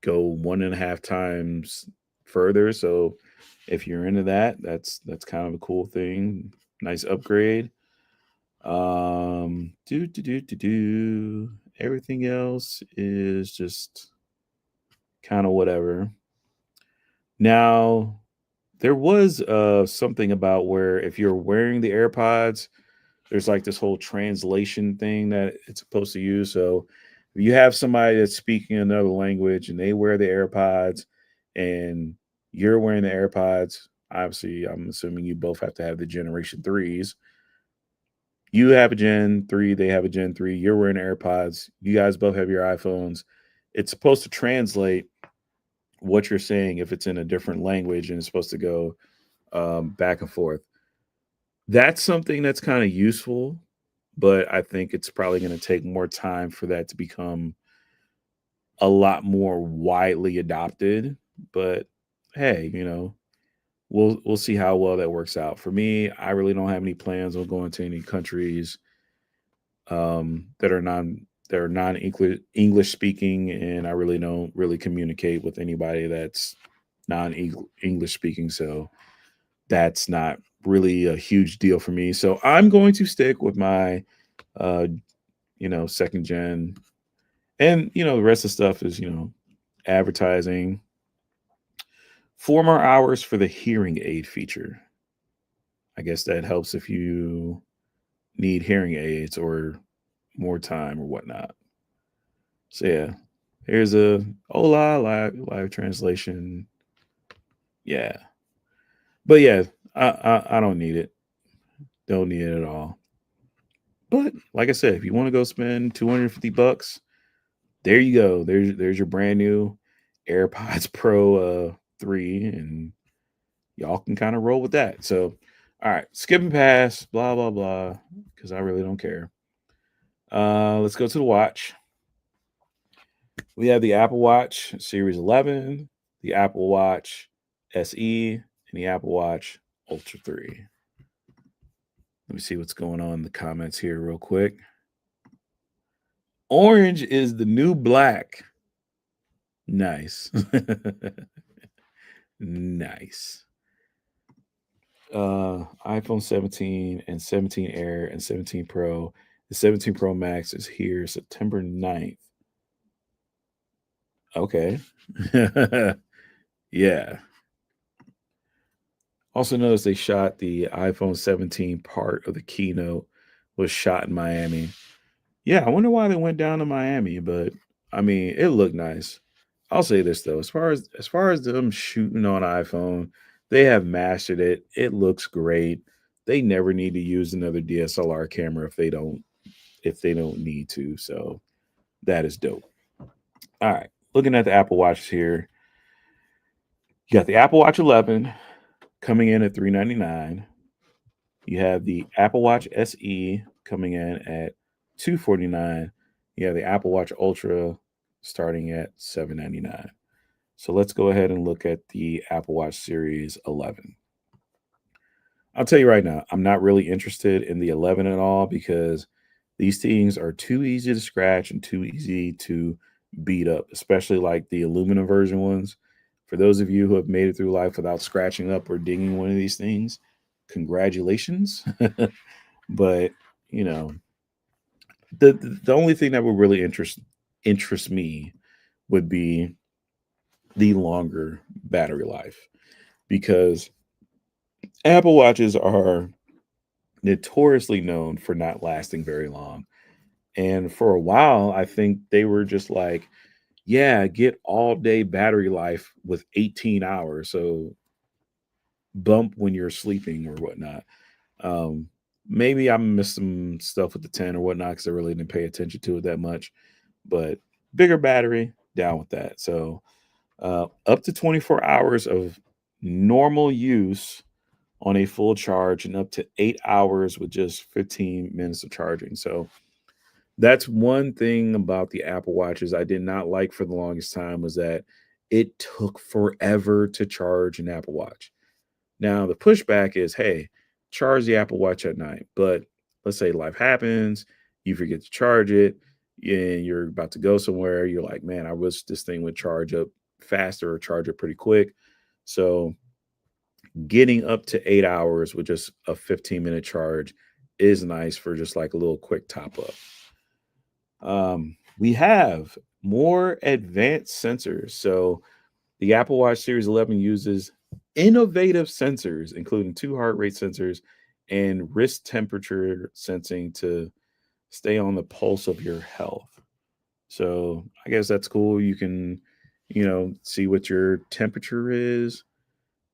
go 1.5 times further. So if you're into that, that's kind of a cool thing. Nice upgrade. Do. Everything else is just kind of whatever. Now, there was something about where if you're wearing the AirPods, there's like this whole translation thing that it's supposed to use. So if you have somebody that's speaking another language and they wear the AirPods and you're wearing the AirPods, obviously I'm assuming you both have to have the generation threes. You have a Gen 3, they have a Gen 3, you're wearing AirPods, you guys both have your iPhones. It's supposed to translate what you're saying if it's in a different language and it's supposed to go back and forth. That's something that's kind of useful, but I think it's probably going to take more time for that to become a lot more widely adopted. But hey, we'll see how well that works out. For me, I really don't have any plans on going to any countries that are non English speaking, and I really don't really communicate with anybody that's non English speaking. So that's not really a huge deal for me. So I'm going to stick with my uh, second gen. And, the rest of the stuff is, advertising. 4 more hours for the hearing aid feature. I guess that helps if you need hearing aids or more time or whatnot. So yeah, here's a hola live translation. Yeah, but yeah, I don't need it. Don't need it at all. But like I said, if you want to go spend $250, there you go. There's your brand new AirPods Pro 3, and y'all can kind of roll with that. So, all right, skipping past blah blah blah because I really don't care. Let's go to the watch. We have the Apple Watch Series 11, the Apple Watch SE, and the Apple Watch Ultra 3. Let me see what's going on in the comments here, real quick. Orange is the new black. Nice. Nice. iPhone 17 and 17 Air and 17 Pro. The 17 Pro Max is here September 9th. Okay. Yeah. Also notice they shot the iPhone 17 part of the keynote was shot in Miami. Yeah, I wonder why they went down to Miami, but I mean, it looked nice. I'll say this though, as far as them shooting on iPhone, they have mastered it. It looks great. They never need to use another DSLR camera if they don't need to. So that is dope. All right, looking at the Apple Watches here, you got the Apple Watch 11 coming in at 399. You have the Apple Watch SE coming in at 249. You have the Apple Watch Ultra starting at 799. So let's go ahead and look at the Apple Watch Series 11. I'll tell you right now, I'm not really interested in the 11 at all because these things are too easy to scratch and too easy to beat up, especially like the aluminum version ones. For those of you who have made it through life without scratching up or dinging one of these things, congratulations. But you know, the only thing that would really interest me would be the longer battery life because Apple Watches are notoriously known for not lasting very long. And for a while, I think they were just like, yeah, get all day battery life with 18 hours. So bump when you're sleeping or whatnot. Um, Maybe I missed some stuff with the 10 or whatnot because I really didn't pay attention to it that much. But bigger battery, down with that. So up to 24 hours of normal use on a full charge and up to 8 hours with just 15 minutes of charging. So that's one thing about the Apple Watches I did not like for the longest time was that it took forever to charge an Apple Watch. Now, the pushback is, hey, charge the Apple Watch at night. But let's say life happens, you forget to charge it, and you're about to go somewhere. You're like, man, I wish this thing would charge up faster or charge it pretty quick. So, getting up to 8 hours with just a 15-minute charge is nice for just like a little quick top up. We have more advanced sensors. So, the Apple Watch Series 11 uses innovative sensors, including two heart rate sensors and wrist temperature sensing to stay on the pulse of your health. So I guess that's cool. You can, see what your temperature is.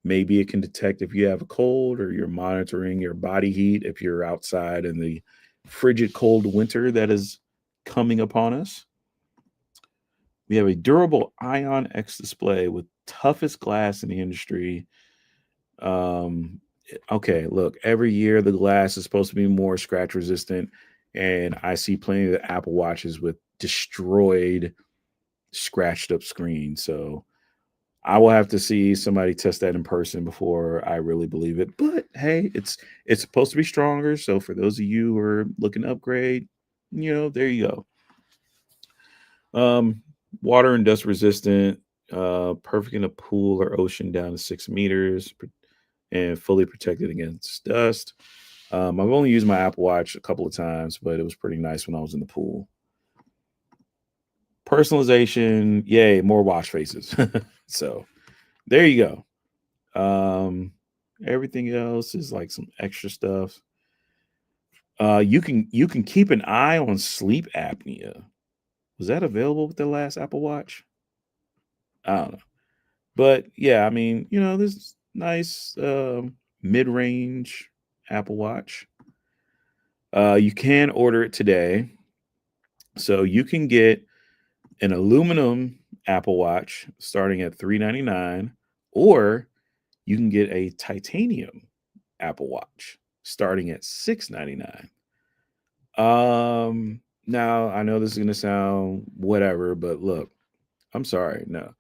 Maybe it can detect if you have a cold or you're monitoring your body heat if you're outside in the frigid cold winter that is coming upon us. We have a durable Ion X display with toughest glass in the industry. Okay, look, every year the glass is supposed to be more scratch resistant, and I see plenty of the Apple Watches with destroyed, scratched up screens. So I will have to see somebody test that in person before I really believe it. But hey, it's supposed to be stronger. So for those of you who are looking to upgrade, there you go. Um, Water and dust resistant, perfect in a pool or ocean down to 6 meters, and fully protected against dust. I've only used my Apple Watch a couple of times, but it was pretty nice when I was in the pool. Personalization, yay, more watch faces. So there you go. Everything else is like some extra stuff. You can keep an eye on sleep apnea. Was that available with the last Apple Watch? I don't know. But yeah, I mean, this nice mid-range Apple Watch. You can order it today. So you can get an aluminum Apple Watch starting at $399, or you can get a titanium Apple Watch starting at $699. Now I know this is gonna sound whatever, but look, I'm sorry. No.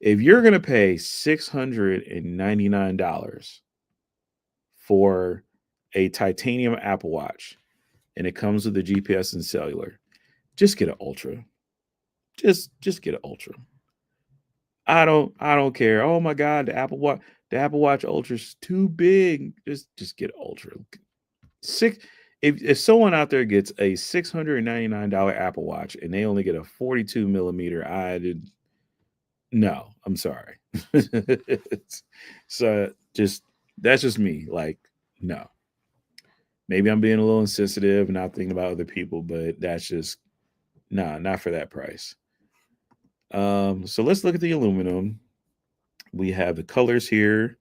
If you're gonna pay $699 for a titanium Apple Watch and it comes with the GPS and cellular, just get an ultra. Just get an ultra. I don't care. Oh my god, the Apple Watch Ultra's too big. Just get Ultra. Six if someone out there gets a $699 Apple Watch and they only get a 42 millimeter, I did no, I'm sorry. So just that's just me. Like, no. Maybe I'm being a little insensitive and not thinking about other people, but that's just nah, not for that price. So let's look at the aluminum. We have the colors here.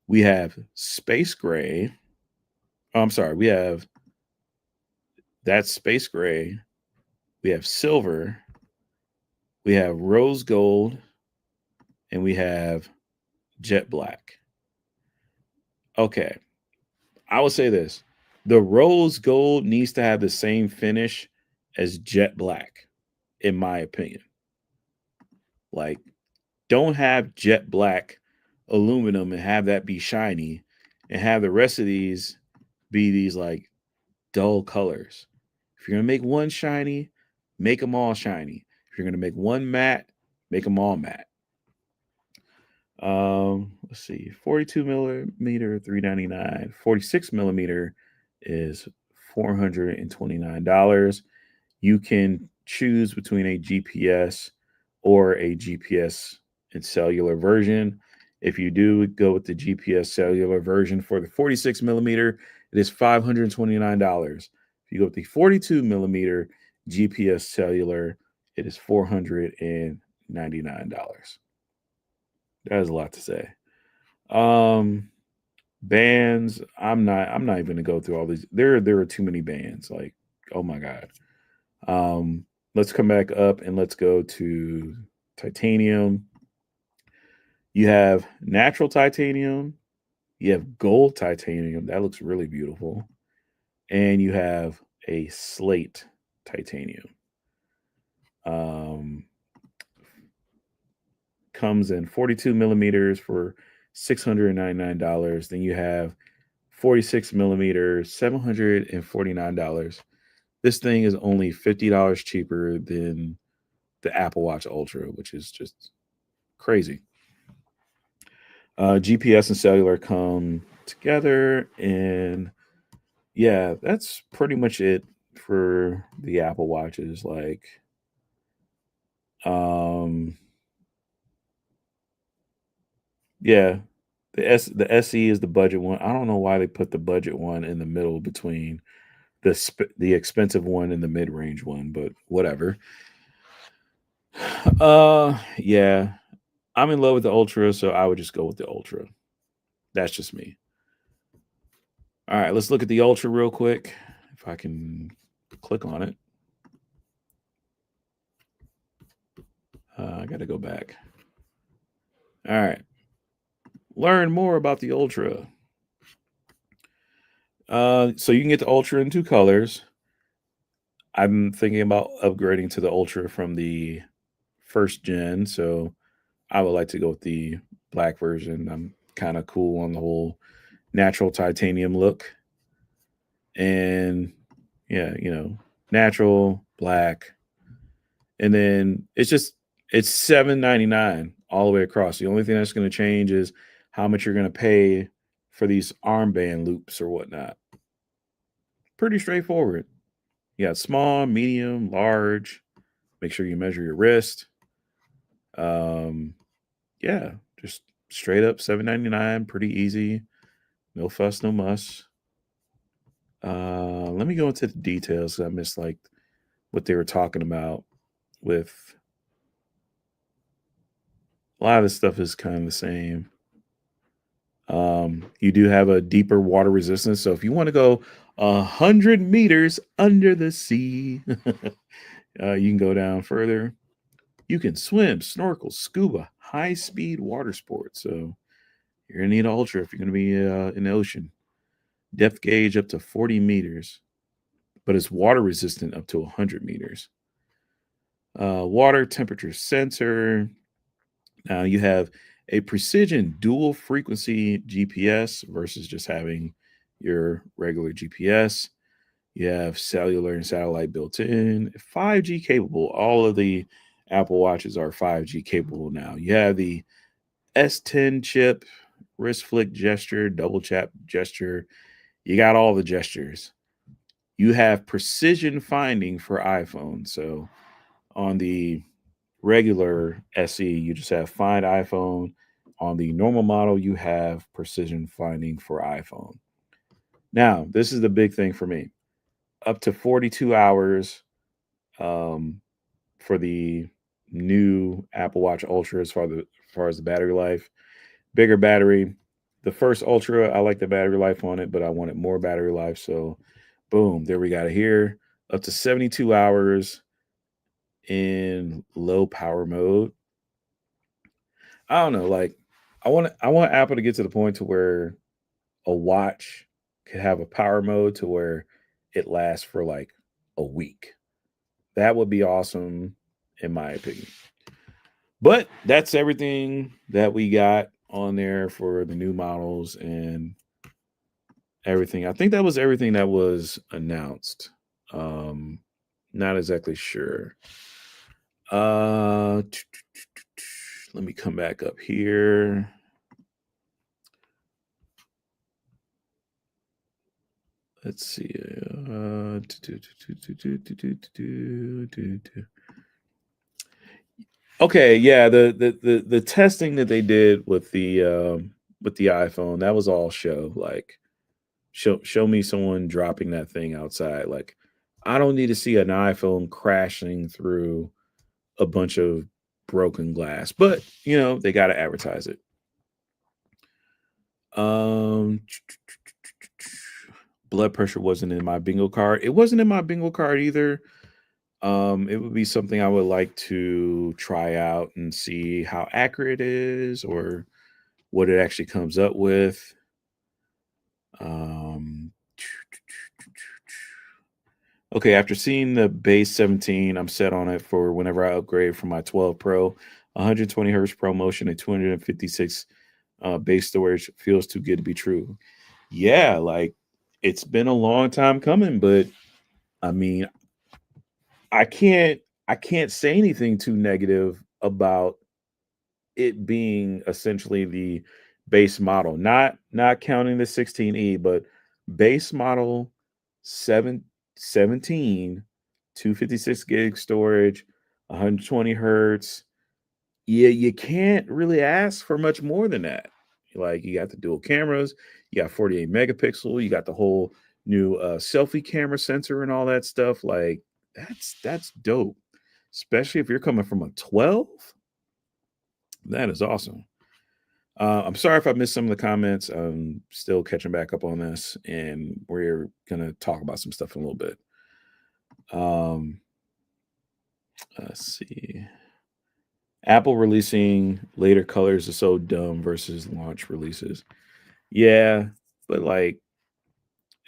We have space gray. Oh, I'm sorry. We have that space gray. We have silver. We have rose gold. And we have jet black. Okay. I will say this. The rose gold needs to have the same finish as jet black, in my opinion. Like, don't have jet black aluminum and have that be shiny and have the rest of these be these like dull colors. If you're going to make one shiny, make them all shiny. If you're going to make one matte, make them all matte. Let's see, 42 millimeter, $399. 46 millimeter is $429. You can choose between a GPS or a GPS and cellular version. If you do go with the GPS cellular version for the 46 millimeter, it is $529. If you go with the 42 millimeter GPS cellular, it is $499. That is a lot to say. Um, Bands. I'm not even gonna go through all these. There are too many bands. Like, oh my god. Let's come back up and let's go to titanium. You have natural titanium, You have gold titanium. That looks really beautiful. And you have a slate titanium. Um, Comes in 42 millimeters for $699. Then you have 46 millimeters, $749. This thing is only $50 cheaper than the Apple Watch Ultra, which is just crazy. GPS and cellular come together, and yeah, that's pretty much it for the Apple Watches. Um, yeah, the SE is the budget one. I don't know why they put the budget one in the middle between the expensive one and the mid range one, but whatever. Yeah, I'm in love with the Ultra, so I would just go with the Ultra. That's just me. All right, let's look at the Ultra real quick. If I can click on it. I got to go back. All right. Learn more about the Ultra. So you can get the Ultra in two colors. I'm thinking about upgrading to the Ultra from the first gen, so I would like to go with the black version. I'm kind of cool on the whole natural titanium look. And yeah, natural black. And then it's $7.99 all the way across. The only thing that's going to change is how much you're going to pay for these armband loops or whatnot. Pretty straightforward. You got small, medium, large. Make sure you measure your wrist. Um, yeah, just straight up $7.99. Pretty easy. No fuss, no muss. Let me go into the details. 'Cause I missed like what they were talking about with a lot of this stuff is kind of the same. You do have a deeper water resistance. So if you want to go 100 meters under the sea, you can go down further. You can swim, snorkel, scuba, high speed water sports. So you're going to need an Ultra if you're going to be in the ocean. Depth gauge up to 40 meters, but it's water resistant up to 100 meters. Water temperature sensor. Now you have a precision dual frequency GPS versus just having your regular GPS. You have cellular and satellite built in, 5G capable. All of the Apple Watches are 5G capable now. You have the S10 chip, wrist flick gesture, double tap gesture. You got all the gestures. You have precision finding for iPhone. So on the regular SE, you just have find iPhone. On the normal model, you have precision finding for iPhone. Now, this is the big thing for me. Up to 42 hours um, for the new Apple Watch Ultra as far as the battery life. Bigger battery. The first Ultra, I like the battery life on it, but I wanted more battery life. So, boom, there we got it here. Up to 72 hours in low power mode. I don't know, like I want Apple to get to the point to where a watch could have a power mode to where it lasts for like a week. That would be awesome in my opinion. But that's everything that we got on there for the new models and everything. I think that was everything that was announced. Um Not exactly sure. Uh Let me come back up here. Let's see. Okay, yeah, the testing that they did with the iPhone, that was all show. Like show me someone dropping that thing outside. Like I don't need to see an iPhone crashing through a bunch of broken glass, but they got to advertise it. Um, Blood pressure wasn't in my bingo card. It wasn't in my bingo card either. It would be something I would like to try out and see how accurate it is or what it actually comes up with. Um, okay, after seeing the base 17, I'm set on it for whenever I upgrade from my 12 Pro. 120 hertz Pro motion and 256 base storage feels too good to be true. Yeah, like it's been a long time coming, but I mean, I can't I can't say anything too negative about it being essentially the base model, not counting the 16E, but base model 7 17, 256 gig storage, 120 hertz. Yeah, you can't really ask for much more than that. Like you got the dual cameras, you got 48 megapixel, you got the whole new selfie camera sensor and all that stuff. Like that's dope, especially if you're coming from a 12. That is awesome. I'm sorry if I missed some of the comments. I'm still catching back up on this, and we're gonna talk about some stuff in a little bit. Um, let's see. Apple releasing later colors is so dumb versus launch releases. Yeah, but like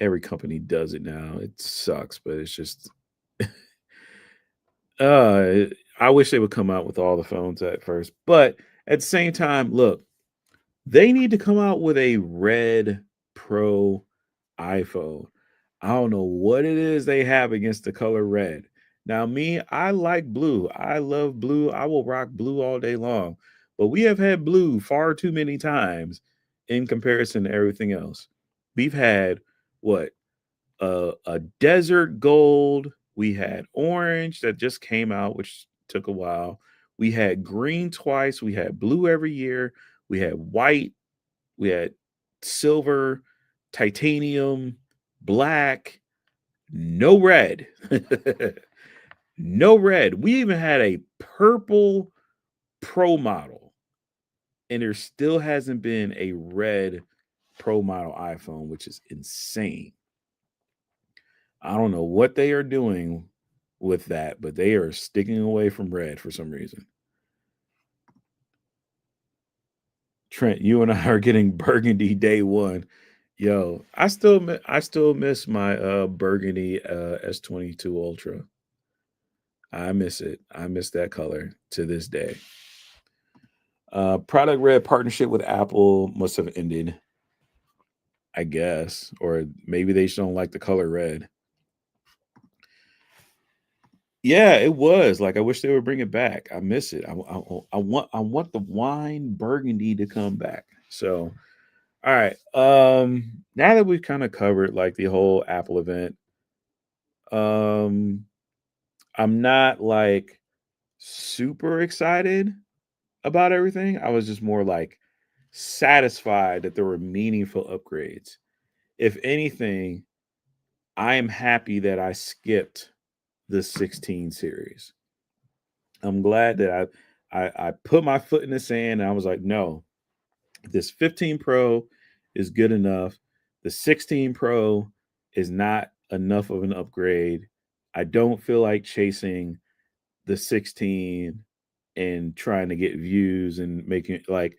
every company does it now. It sucks, but it's just uh I wish they would come out with all the phones at first. But at the same time, look, they need to come out with a red Pro iPhone. I don't know what it is they have against the color red. Now, me, I like blue. I love blue. I will rock blue all day long. But we have had blue far too many times in comparison to everything else. We've had what? A desert gold. We had orange that just came out, which took a while. We had green twice. We had blue every year. We had white. We had silver, titanium, black, no red. No red. We even had a purple Pro model, and there still hasn't been a red Pro model iPhone, which is insane. I don't know what they are doing with that, but they are sticking away from red for some reason. Trent, you and I are getting burgundy day one. Yo, I still miss my burgundy S22 Ultra. I miss it. I miss that color to this day. Product Red partnership with Apple must have ended, I guess, or maybe they just don't like the color red. Yeah, it was like I wish they would bring it back. I miss it. I want the wine burgundy to come back. So all right. Now that we've kind of covered like the whole Apple event, um, I'm not like super excited about everything. I was just more like satisfied that there were meaningful upgrades. If anything, I am happy that I skipped the 16 series. I'm glad that I put my foot in the sand and I was like, no, this 15 Pro is good enough. The 16 Pro is not enough of an upgrade. I don't feel like chasing the 16 and trying to get views and making it like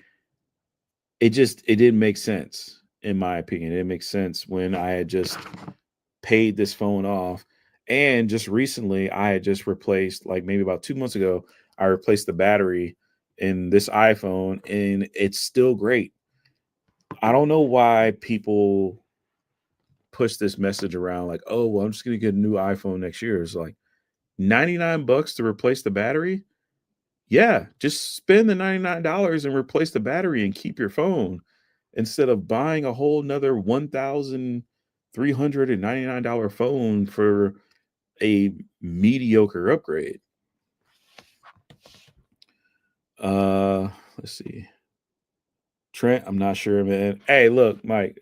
it didn't make sense in my opinion. It makes sense when I had just paid this phone off. And just recently, I had just replaced, like maybe about 2 months ago, I replaced the battery in this iPhone and it's still great. I don't know why people push this message around like, oh, well, I'm just going to get a new iPhone next year. It's like 99 bucks to replace the battery. Yeah, just spend the $99 and replace the battery and keep your phone instead of buying a whole nother $1,399 phone for a mediocre upgrade. Let's see. Trent, I'm not sure, man. Hey, look, Mike.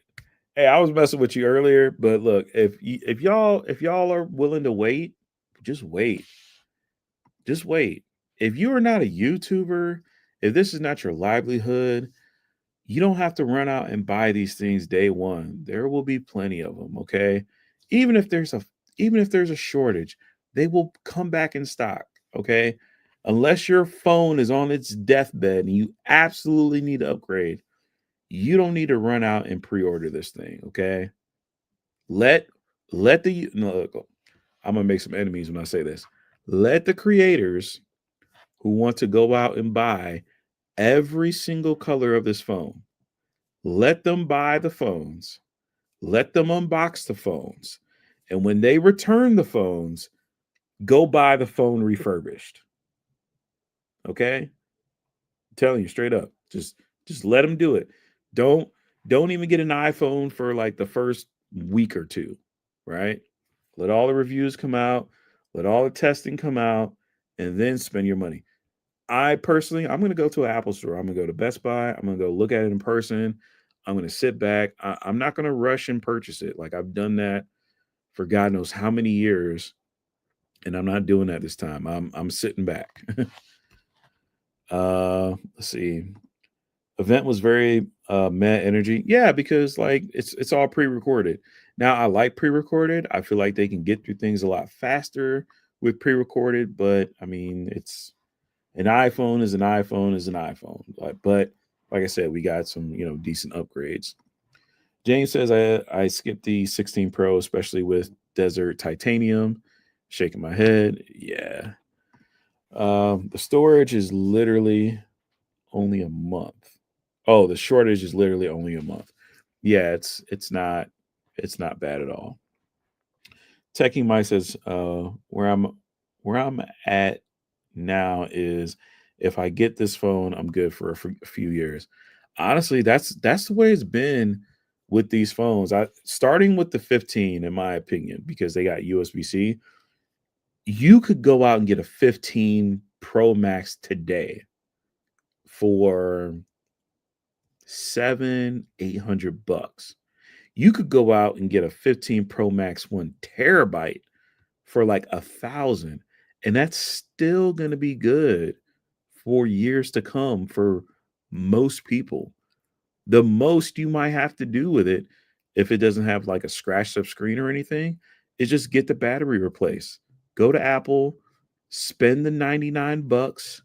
Hey, I was messing with you earlier, but look, if y'all are willing to wait, just wait. Just wait. If you are not a YouTuber, if this is not your livelihood, you don't have to run out and buy these things day one. There will be plenty of them, okay? Even if there's a even if there's a shortage, they will come back in stock, okay? Unless your phone is on its deathbed and you absolutely need to upgrade, You don't need to run out and pre-order this thing, okay? Let let the no, look, I'm gonna make some enemies when I say this. Let the creators who want to go out and buy every single color of this phone, let them buy the phones, let them unbox the phones, and when they return the phones, go buy the phone refurbished. Okay? I'm telling you straight up. Just let them do it. Don't don't even get an iPhone for like the first week or two, right? Let all the reviews come out, let all the testing come out, and then spend your money. I personally, I'm going to go to an Apple store. I'm going to go to Best Buy. I'm going to go look at it in person. I'm going to sit back. I'm not going to rush and purchase it. Like I've done that for God knows how many years, and I'm not doing that this time. I'm sitting back. Let's see. Event was very meh energy. Yeah, because like it's all pre-recorded. Now I like pre-recorded. I feel like they can get through things a lot faster with pre-recorded, but I mean it's an iPhone is an iPhone is an iPhone. But like I said, we got some, decent upgrades. James says I skipped the 16 Pro, especially with Desert Titanium. Shaking my head. Yeah. The storage is literally only a month. Oh, the shortage is literally only a month. Yeah, it's not bad at all. Techie Mike says, where I'm at now is if I get this phone, I'm good for a few years. Honestly, that's the way it's been with these phones. I starting with the 15, in my opinion, because they got USB-C. You could go out and get a 15 Pro Max today for 700-800 bucks. You could go out and get a 15 Pro Max 1 TB for like 1,000, and that's still going to be good for years to come for most people. The most you might have to do with it, if it doesn't have like a scratched up screen or anything, is just get the battery replaced. Go to Apple, spend the 99 bucks,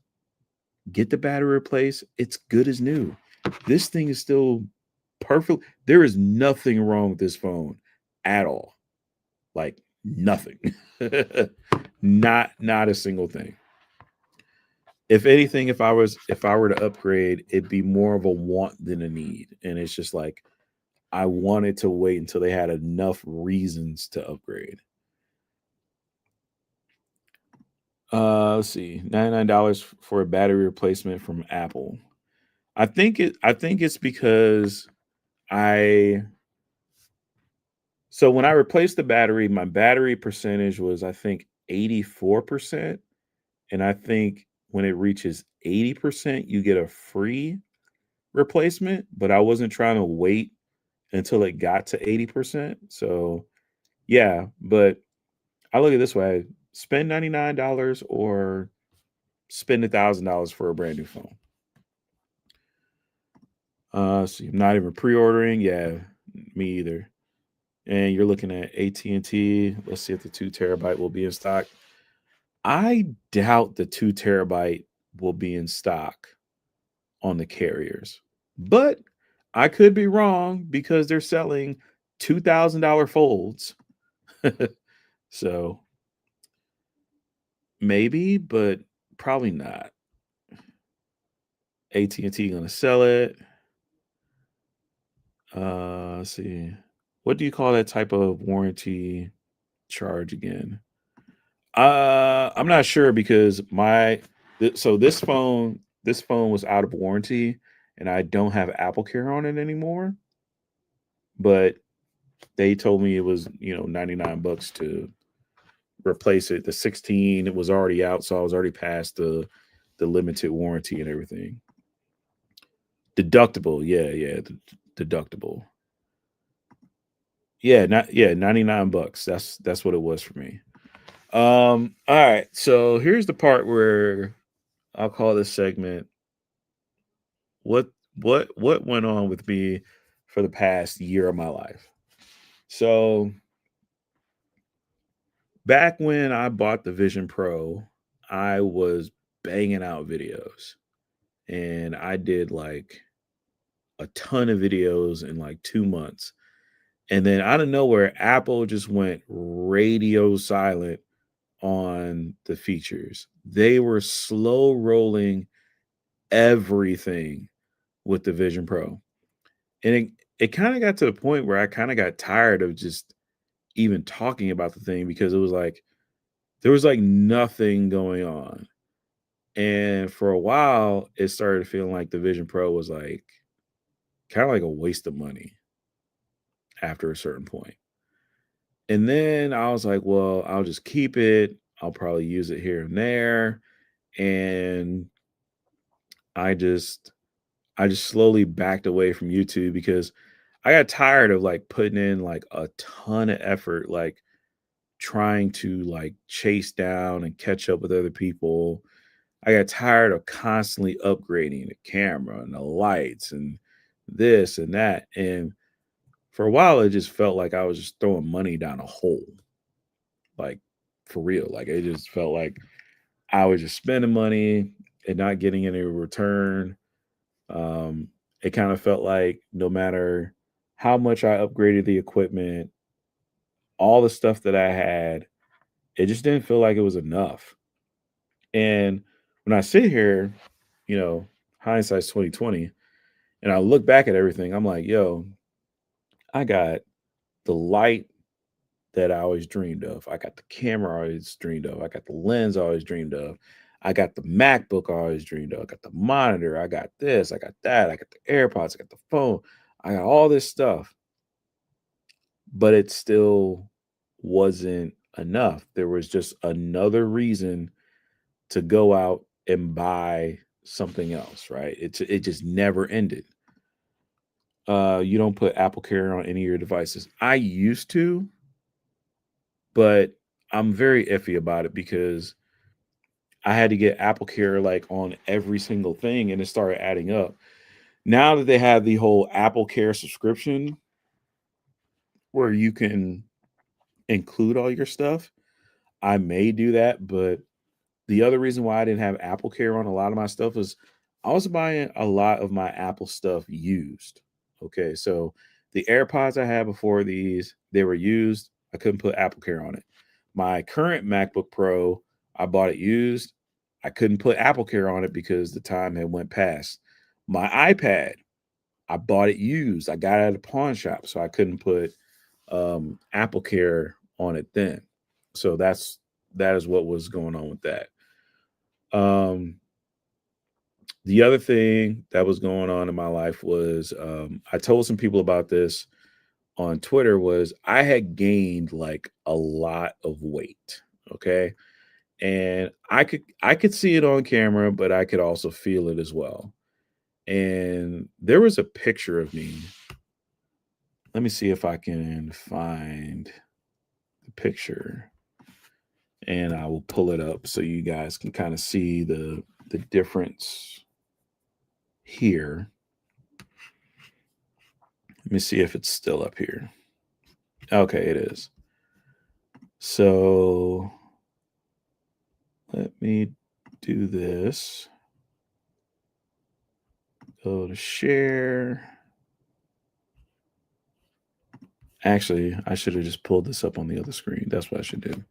get the battery replaced. It's good as new. This thing is still perfect. There is nothing wrong with this phone at all. Like nothing. Not a single thing. If anything, if I were to upgrade, it'd be more of a want than a need. And it's just like I wanted to wait until they had enough reasons to upgrade. Let's see, $99 for a battery replacement from Apple. I think it's because I so when I replaced the battery, my battery percentage was I think 84%. And I think when it reaches 80%, you get a free replacement. But I wasn't trying to wait until it got to 80%. So yeah, but I look at it this way: spend $99 or spend $1,000 for a brand new phone. So you're not even pre-ordering. Yeah, me either. And you're looking at AT&T. Let's see if the 2 TB will be in stock. I doubt the 2 TB will be in stock on the carriers, but I could be wrong because they're selling $2,000 folds. So maybe, but probably not. AT&T gonna sell it. Let's see. What do you call that type of warranty charge again? I'm not sure because so this phone was out of warranty and I don't have Apple Care on it anymore. But they told me it was 99 bucks to replace it. The 16 it was already out, so I was already past the limited warranty and everything. Deductible, yeah, deductible. Yeah, not yeah, 99 bucks. That's what it was for me. All right. So here's the part where I'll call this segment what what went on with me for the past year of my life. So back when I bought the Vision Pro, I was banging out videos and I did like a ton of videos in like 2 months. And then out of nowhere, Apple just went radio silent on the features. They were slow rolling everything with the Vision Pro. And it kind of got to the point where I kind of got tired of just even talking about the thing because it was like there was like nothing going on. And for a while, it started feeling like the Vision Pro was like kind of like a waste of money after a certain point. And then I was like, well, I'll just keep it. I'll probably use it here and there. And I just I just slowly backed away from YouTube because I got tired of like putting in like a ton of effort, like trying to like chase down and catch up with other people. I got tired of constantly upgrading the camera and the lights and this and that. And for a while, it just felt like I was just throwing money down a hole, like for real. Like it just felt like I was just spending money and not getting any return. Um, it kind of felt like no matter how much I upgraded the equipment, all the stuff that I had, it just didn't feel like it was enough. And when I sit here, you know, hindsight's 2020, and I look back at everything, I'm like, yo, I got the light that I always dreamed of. I got the camera I always dreamed of. I got the lens I always dreamed of. I got the MacBook I always dreamed of. I got the monitor. I got this. I got that. I got the AirPods. I got the phone. I got all this stuff, but it still wasn't enough. There was just another reason to go out and buy something else, right? It just never ended. You don't put Apple Care on any of your devices. I used to, but I'm very iffy about it because I had to get Apple Care like on every single thing and it started adding up. Now that they have the whole Apple Care subscription where you can include all your stuff, I may do that, but the other reason why I didn't have Apple Care on a lot of my stuff is I was buying a lot of my Apple stuff used. Okay, so the AirPods I had before these, they were used. I couldn't put Apple Care on it. My current MacBook Pro, I bought it used. I couldn't put Apple Care on it because the time had went past. My iPad, I bought it used. I got it at a pawn shop, so I couldn't put Apple Care on it then. So that is what was going on with that. Um, the other thing that was going on in my life was I told some people about this on Twitter was I had gained like a lot of weight. Okay. And I could see it on camera, but I could also feel it as well. And there was a picture of me. Let me see if I can find the picture and I will pull it up so you guys can kind of see the difference here. Let me see if it's still up here. Okay, it is. So let me do this. Go to share. Actually, I should have just pulled this up on the other screen. That's what I should do.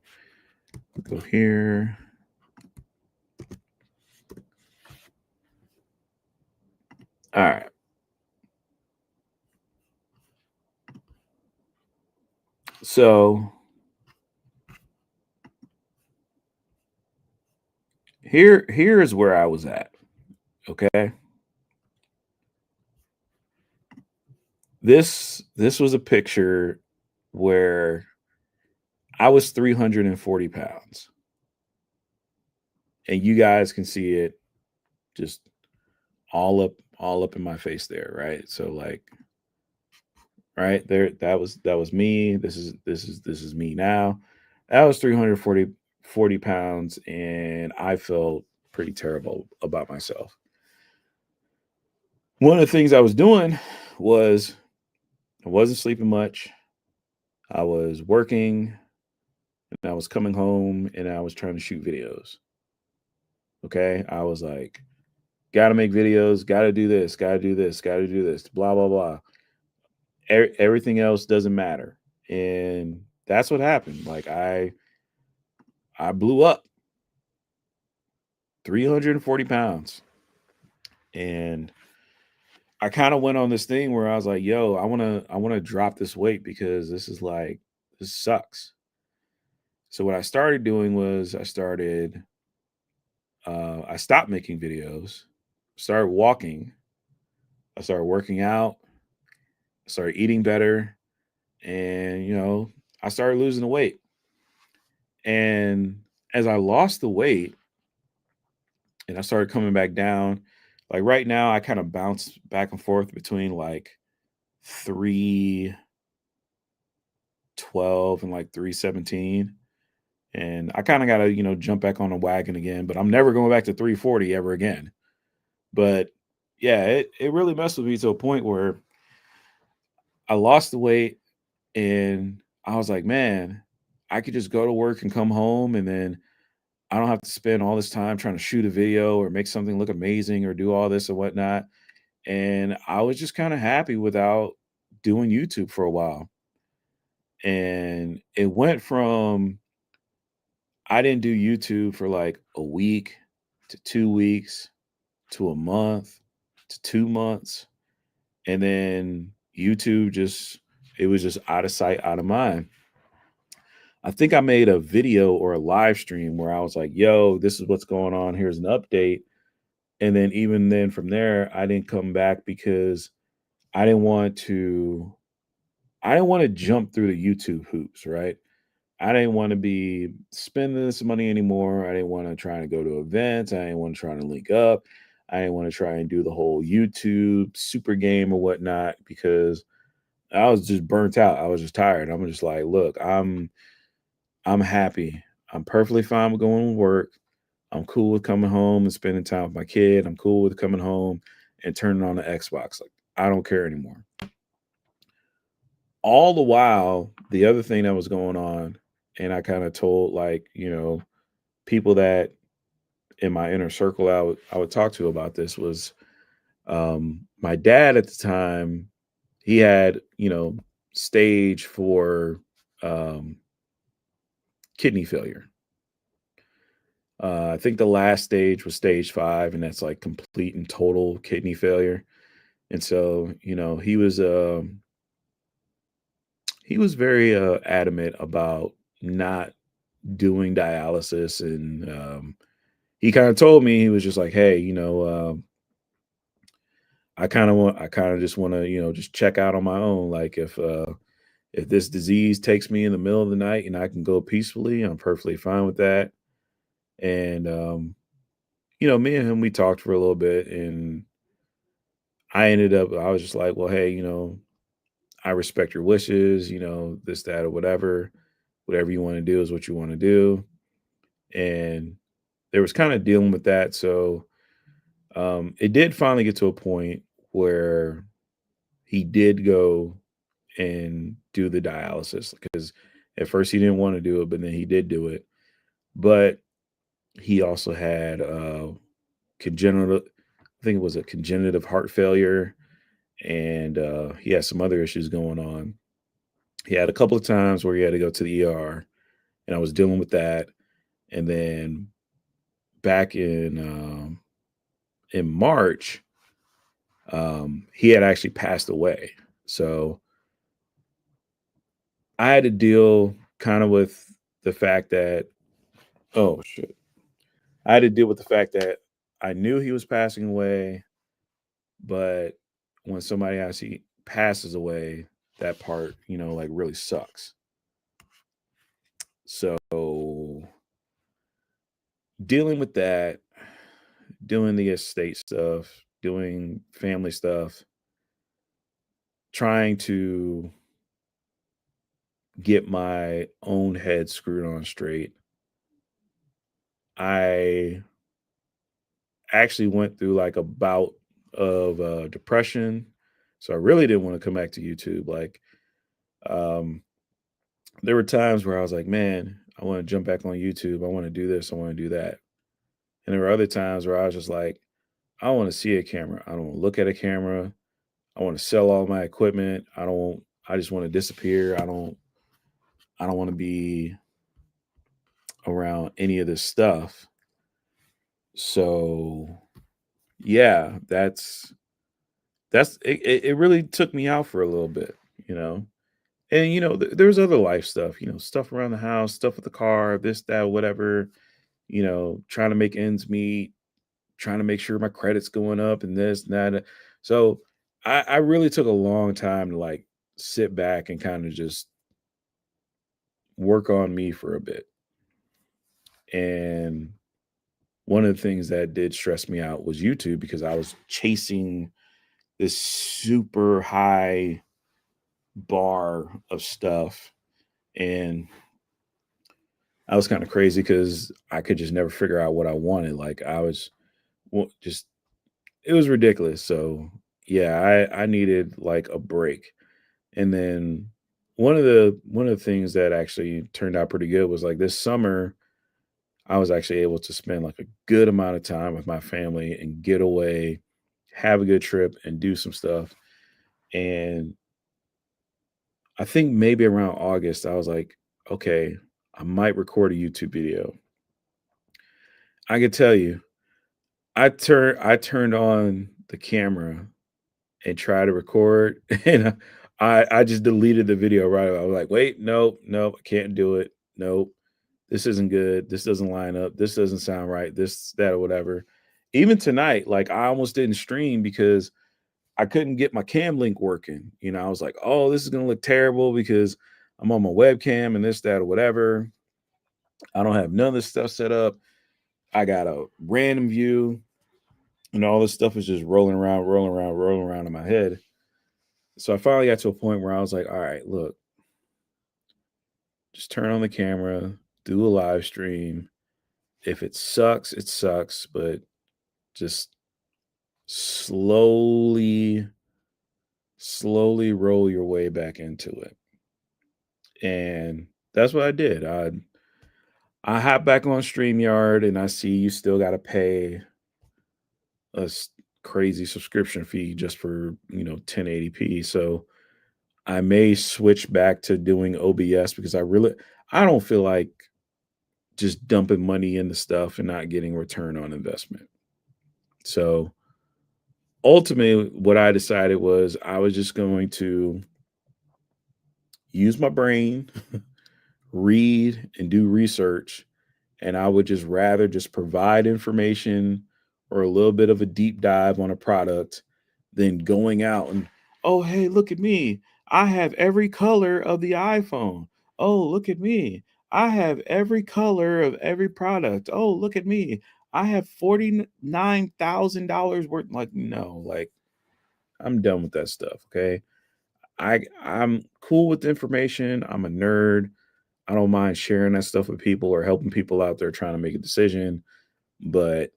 Go here. All right. So here is where I was at. Okay. This was a picture where I was 340 pounds. And you guys can see it just all up in my face there, right? So like right there, that was me. This is me now. That was 340 pounds, and I felt pretty terrible about myself. One of the things I was doing was I wasn't sleeping much. I was working and I was coming home and I was trying to shoot videos. Okay. I was like Got to make videos, got to do this, got to do this, got to do this, blah blah blah. Everything else doesn't matter. And that's what happened. Like I blew up 340 pounds. And I kind of went on this thing where I was like, yo, I want to drop this weight because this is like this sucks. So what I started doing was I stopped making videos, started walking, I started working out, I started eating better, and I started losing the weight. And as I lost the weight and I started coming back down, like right now I kind of bounce back and forth between like 312 and like 317. And I kind of got to, jump back on the wagon again, but I'm never going back to 340 ever again. But yeah, it really messed with me to a point where I lost the weight and I was like, man, I could just go to work and come home and then I don't have to spend all this time trying to shoot a video or make something look amazing or do all this and whatnot. And I was just kind of happy without doing YouTube for a while. And it went from I didn't do YouTube for like a week to 2 weeks to a month to 2 months. And then YouTube just, it was just out of sight, out of mind. I think I made a video or a live stream where I was like, yo, this is what's going on. Here's an update. And then even then from there, I didn't come back because I didn't want to, I didn't want to jump through the YouTube hoops, right? I didn't want to be spending this money anymore. I didn't want to try to go to events. I didn't want to try to link up. I didn't want to try and do the whole YouTube super game or whatnot because I was just burnt out. I was just tired. I'm just like, look, I'm happy. I'm perfectly fine with going to work. I'm cool with coming home and spending time with my kid. I'm cool with coming home and turning on the Xbox. Like I don't care anymore. All the while, the other thing that was going on, and I kind of told like, people that in my inner circle I would talk to about this was my dad at the time, he had, stage 4 um kidney failure. I think the last stage was stage 5, and that's like complete and total kidney failure. And so, he was very adamant about not doing dialysis, and he kind of told me he was just like, "Hey, I kind of just want to, just check out on my own. Like if this disease takes me in the middle of the night and I can go peacefully, I'm perfectly fine with that." And me and him, we talked for a little bit, and I was just like, "Well, hey, I respect your wishes, this, that, or whatever. Whatever you want to do is what you want to do." And there was kind of dealing with that. So it did finally get to a point where he did go and do the dialysis because at first he didn't want to do it, but then he did do it. But he also had congenital, I think it was a congenitive heart failure, and he had some other issues going on. He had a couple of times where he had to go to the ER, and I was dealing with that. And then back in March, he had actually passed away. So I had to deal kind of with the fact that, oh shit, I had to deal with the fact that I knew he was passing away, but when somebody actually passes away, that part, like really sucks. So dealing with that, doing the estate stuff, doing family stuff, trying to get my own head screwed on straight. I actually went through like a bout of depression. So I really didn't want to come back to YouTube. Like, um, there were times where I was like, man, I want to jump back on YouTube. I want to do this. I want to do that. And there were other times where I was just like, I want to see a camera. I don't want to look at a camera. I want to sell all my equipment. I just want to disappear. I don't want to be around any of this stuff. So yeah, it really took me out for a little bit, you know. And there's other life stuff, stuff around the house, stuff with the car, this, that, whatever, trying to make ends meet, trying to make sure my credit's going up and this and that. So I really took a long time to like sit back and kind of just work on me for a bit. And one of the things that did stress me out was YouTube because I was chasing this super high bar of stuff. And I was kind of crazy because I could just never figure out what I wanted. Like I was just, it was ridiculous. So yeah, I needed like a break. And then one of the things that actually turned out pretty good was like this summer, I was actually able to spend like a good amount of time with my family and get away, have a good trip and do some stuff. And I think maybe around August, I was like, okay, I might record a YouTube video. I can tell you, I turned on the camera and tried to record, and I just deleted the video right away. I was like, wait, nope, nope, I can't do it. Nope. This isn't good. This doesn't line up. This doesn't sound right. This, that, or whatever. Even tonight, like I almost didn't stream because I couldn't get my cam link working. I was like, oh, this is gonna look terrible because I'm on my webcam and this, that, or whatever. I don't have none of this stuff set up. I got a random view, and all this stuff is just rolling around, rolling around, rolling around in my head. So I finally got to a point where I was like, all right, look, just turn on the camera, do a live stream. If it sucks, it sucks, but just slowly, slowly roll your way back into it. And that's what I did. I hop back on StreamYard and I see you still got to pay a crazy subscription fee just for, 1080p. So I may switch back to doing OBS because I don't feel like just dumping money into stuff and not getting return on investment. So ultimately, what I decided was I was just going to use my brain, read and do research, and I would just rather just provide information or a little bit of a deep dive on a product than going out and, oh, hey, look at me. I have every color of the iPhone. Oh, look at me. I have every color of every product. Oh, look at me. I have $49,000 worth. Like, no, like I'm done with that stuff. Okay. I'm cool with the information. I'm a nerd. I don't mind sharing that stuff with people or helping people out there trying to make a decision. But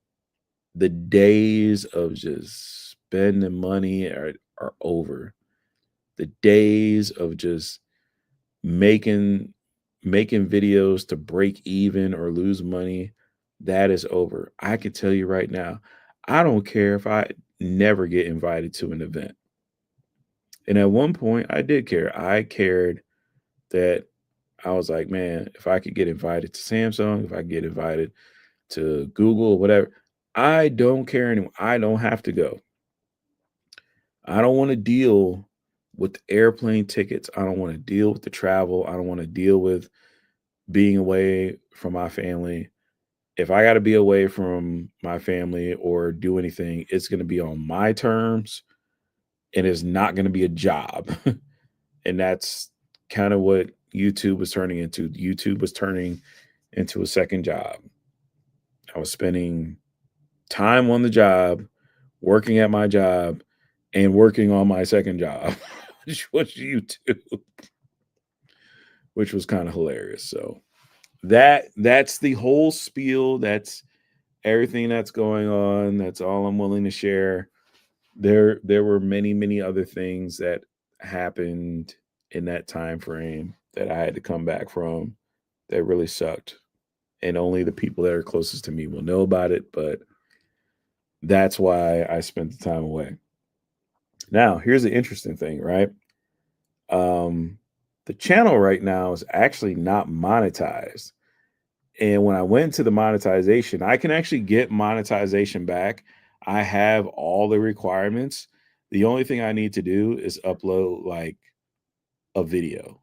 the days of just spending money are over. The days of just making making videos to break even or lose money, that is over. I can tell you right now, I don't care if I never get invited to an event. And at one point I did care. I cared that I was like, man, if I could get invited to Samsung, if I get invited to Google, whatever, I don't care anymore. I don't have to go. I don't want to deal with the airplane tickets. I don't want to deal with the travel. I don't want to deal with being away from my family. If I got to be away from my family or do anything, it's going to be on my terms and it's not going to be a job. And that's kind of what YouTube was turning into. YouTube was turning into a second job. I was spending time on the job, working at my job, and working on my second job, which was YouTube, which was kind of hilarious. So that's the whole spiel. That's everything that's going on. That's all I'm willing to share. There were many, many other things that happened in that time frame that I had to come back from that really sucked. And only the people that are closest to me will know about it. But That's why I spent the time away. Now, here's the interesting thing, right? Um, the channel right now is actually not monetized. And when I went to the monetization, I can actually get monetization back. I have all the requirements. The only thing I need to do is upload like a video.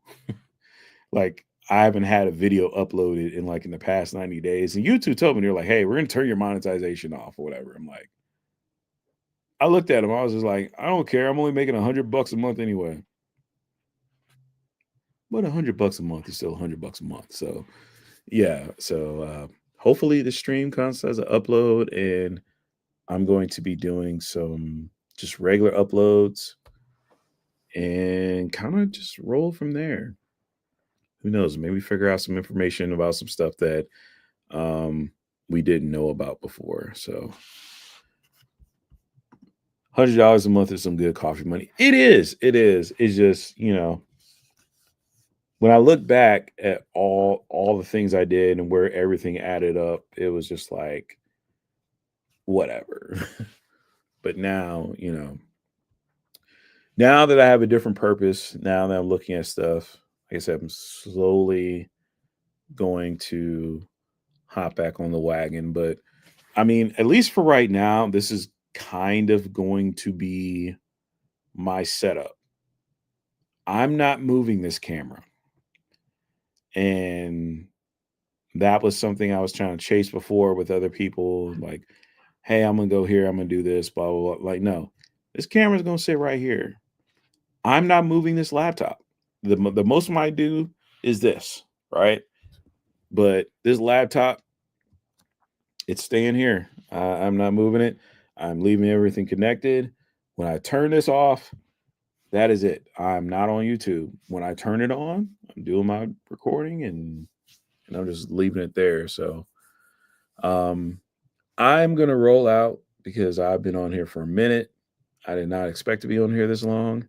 Like I haven't had a video uploaded in like in the past 90 days. And YouTube told me they're like, hey, we're gonna turn your monetization off or whatever. I'm like, I looked at them, I was just like, I don't care. I'm only making $100 a month anyway. But $100 a month is still $100 a month. So yeah. So hopefully the stream counts as an upload, and I'm going to be doing some just regular uploads and kind of just roll from there. Who knows? Maybe figure out some information about some stuff that um, we didn't know about before. So $100 a month is some good coffee money. It is. It is. It's just when I look back at all the things I did and where everything added up, it was just like whatever. But now, now that I have a different purpose, now that I'm looking at stuff, like I said, I'm slowly going to hop back on the wagon. But I mean, at least for right now, this is kind of going to be my setup. I'm not moving this camera. And that was something I was trying to chase before with other people. Like, hey, I'm going to go here. I'm going to do this, blah, blah, blah. Like, no, this camera's going to sit right here. I'm not moving this laptop. The most I do is this, right? But this laptop, it's staying here. I'm not moving it. I'm leaving everything connected. When I turn this off, that is it. I'm not on YouTube. When I turn it on, I'm doing my recording and I'm just leaving it there. So um, I'm gonna roll out because I've been on here for a minute. I did not expect to be on here this long.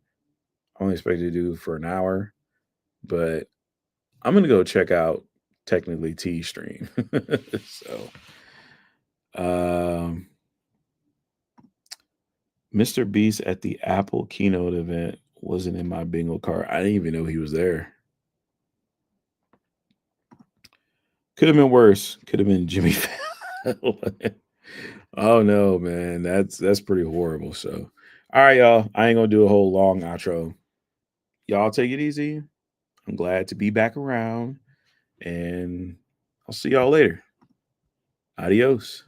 I only expected to do for an hour, but I'm gonna go check out technically T Stream. So um Mr. Beast at the Apple keynote event wasn't in my bingo card. I didn't even know he was there. Could have been worse. Could have been Jimmy Fallon. Oh no, man. That's pretty horrible. So all right, y'all. I ain't gonna do a whole long outro. Y'all take it easy. I'm glad to be back around. And I'll see y'all later. Adios.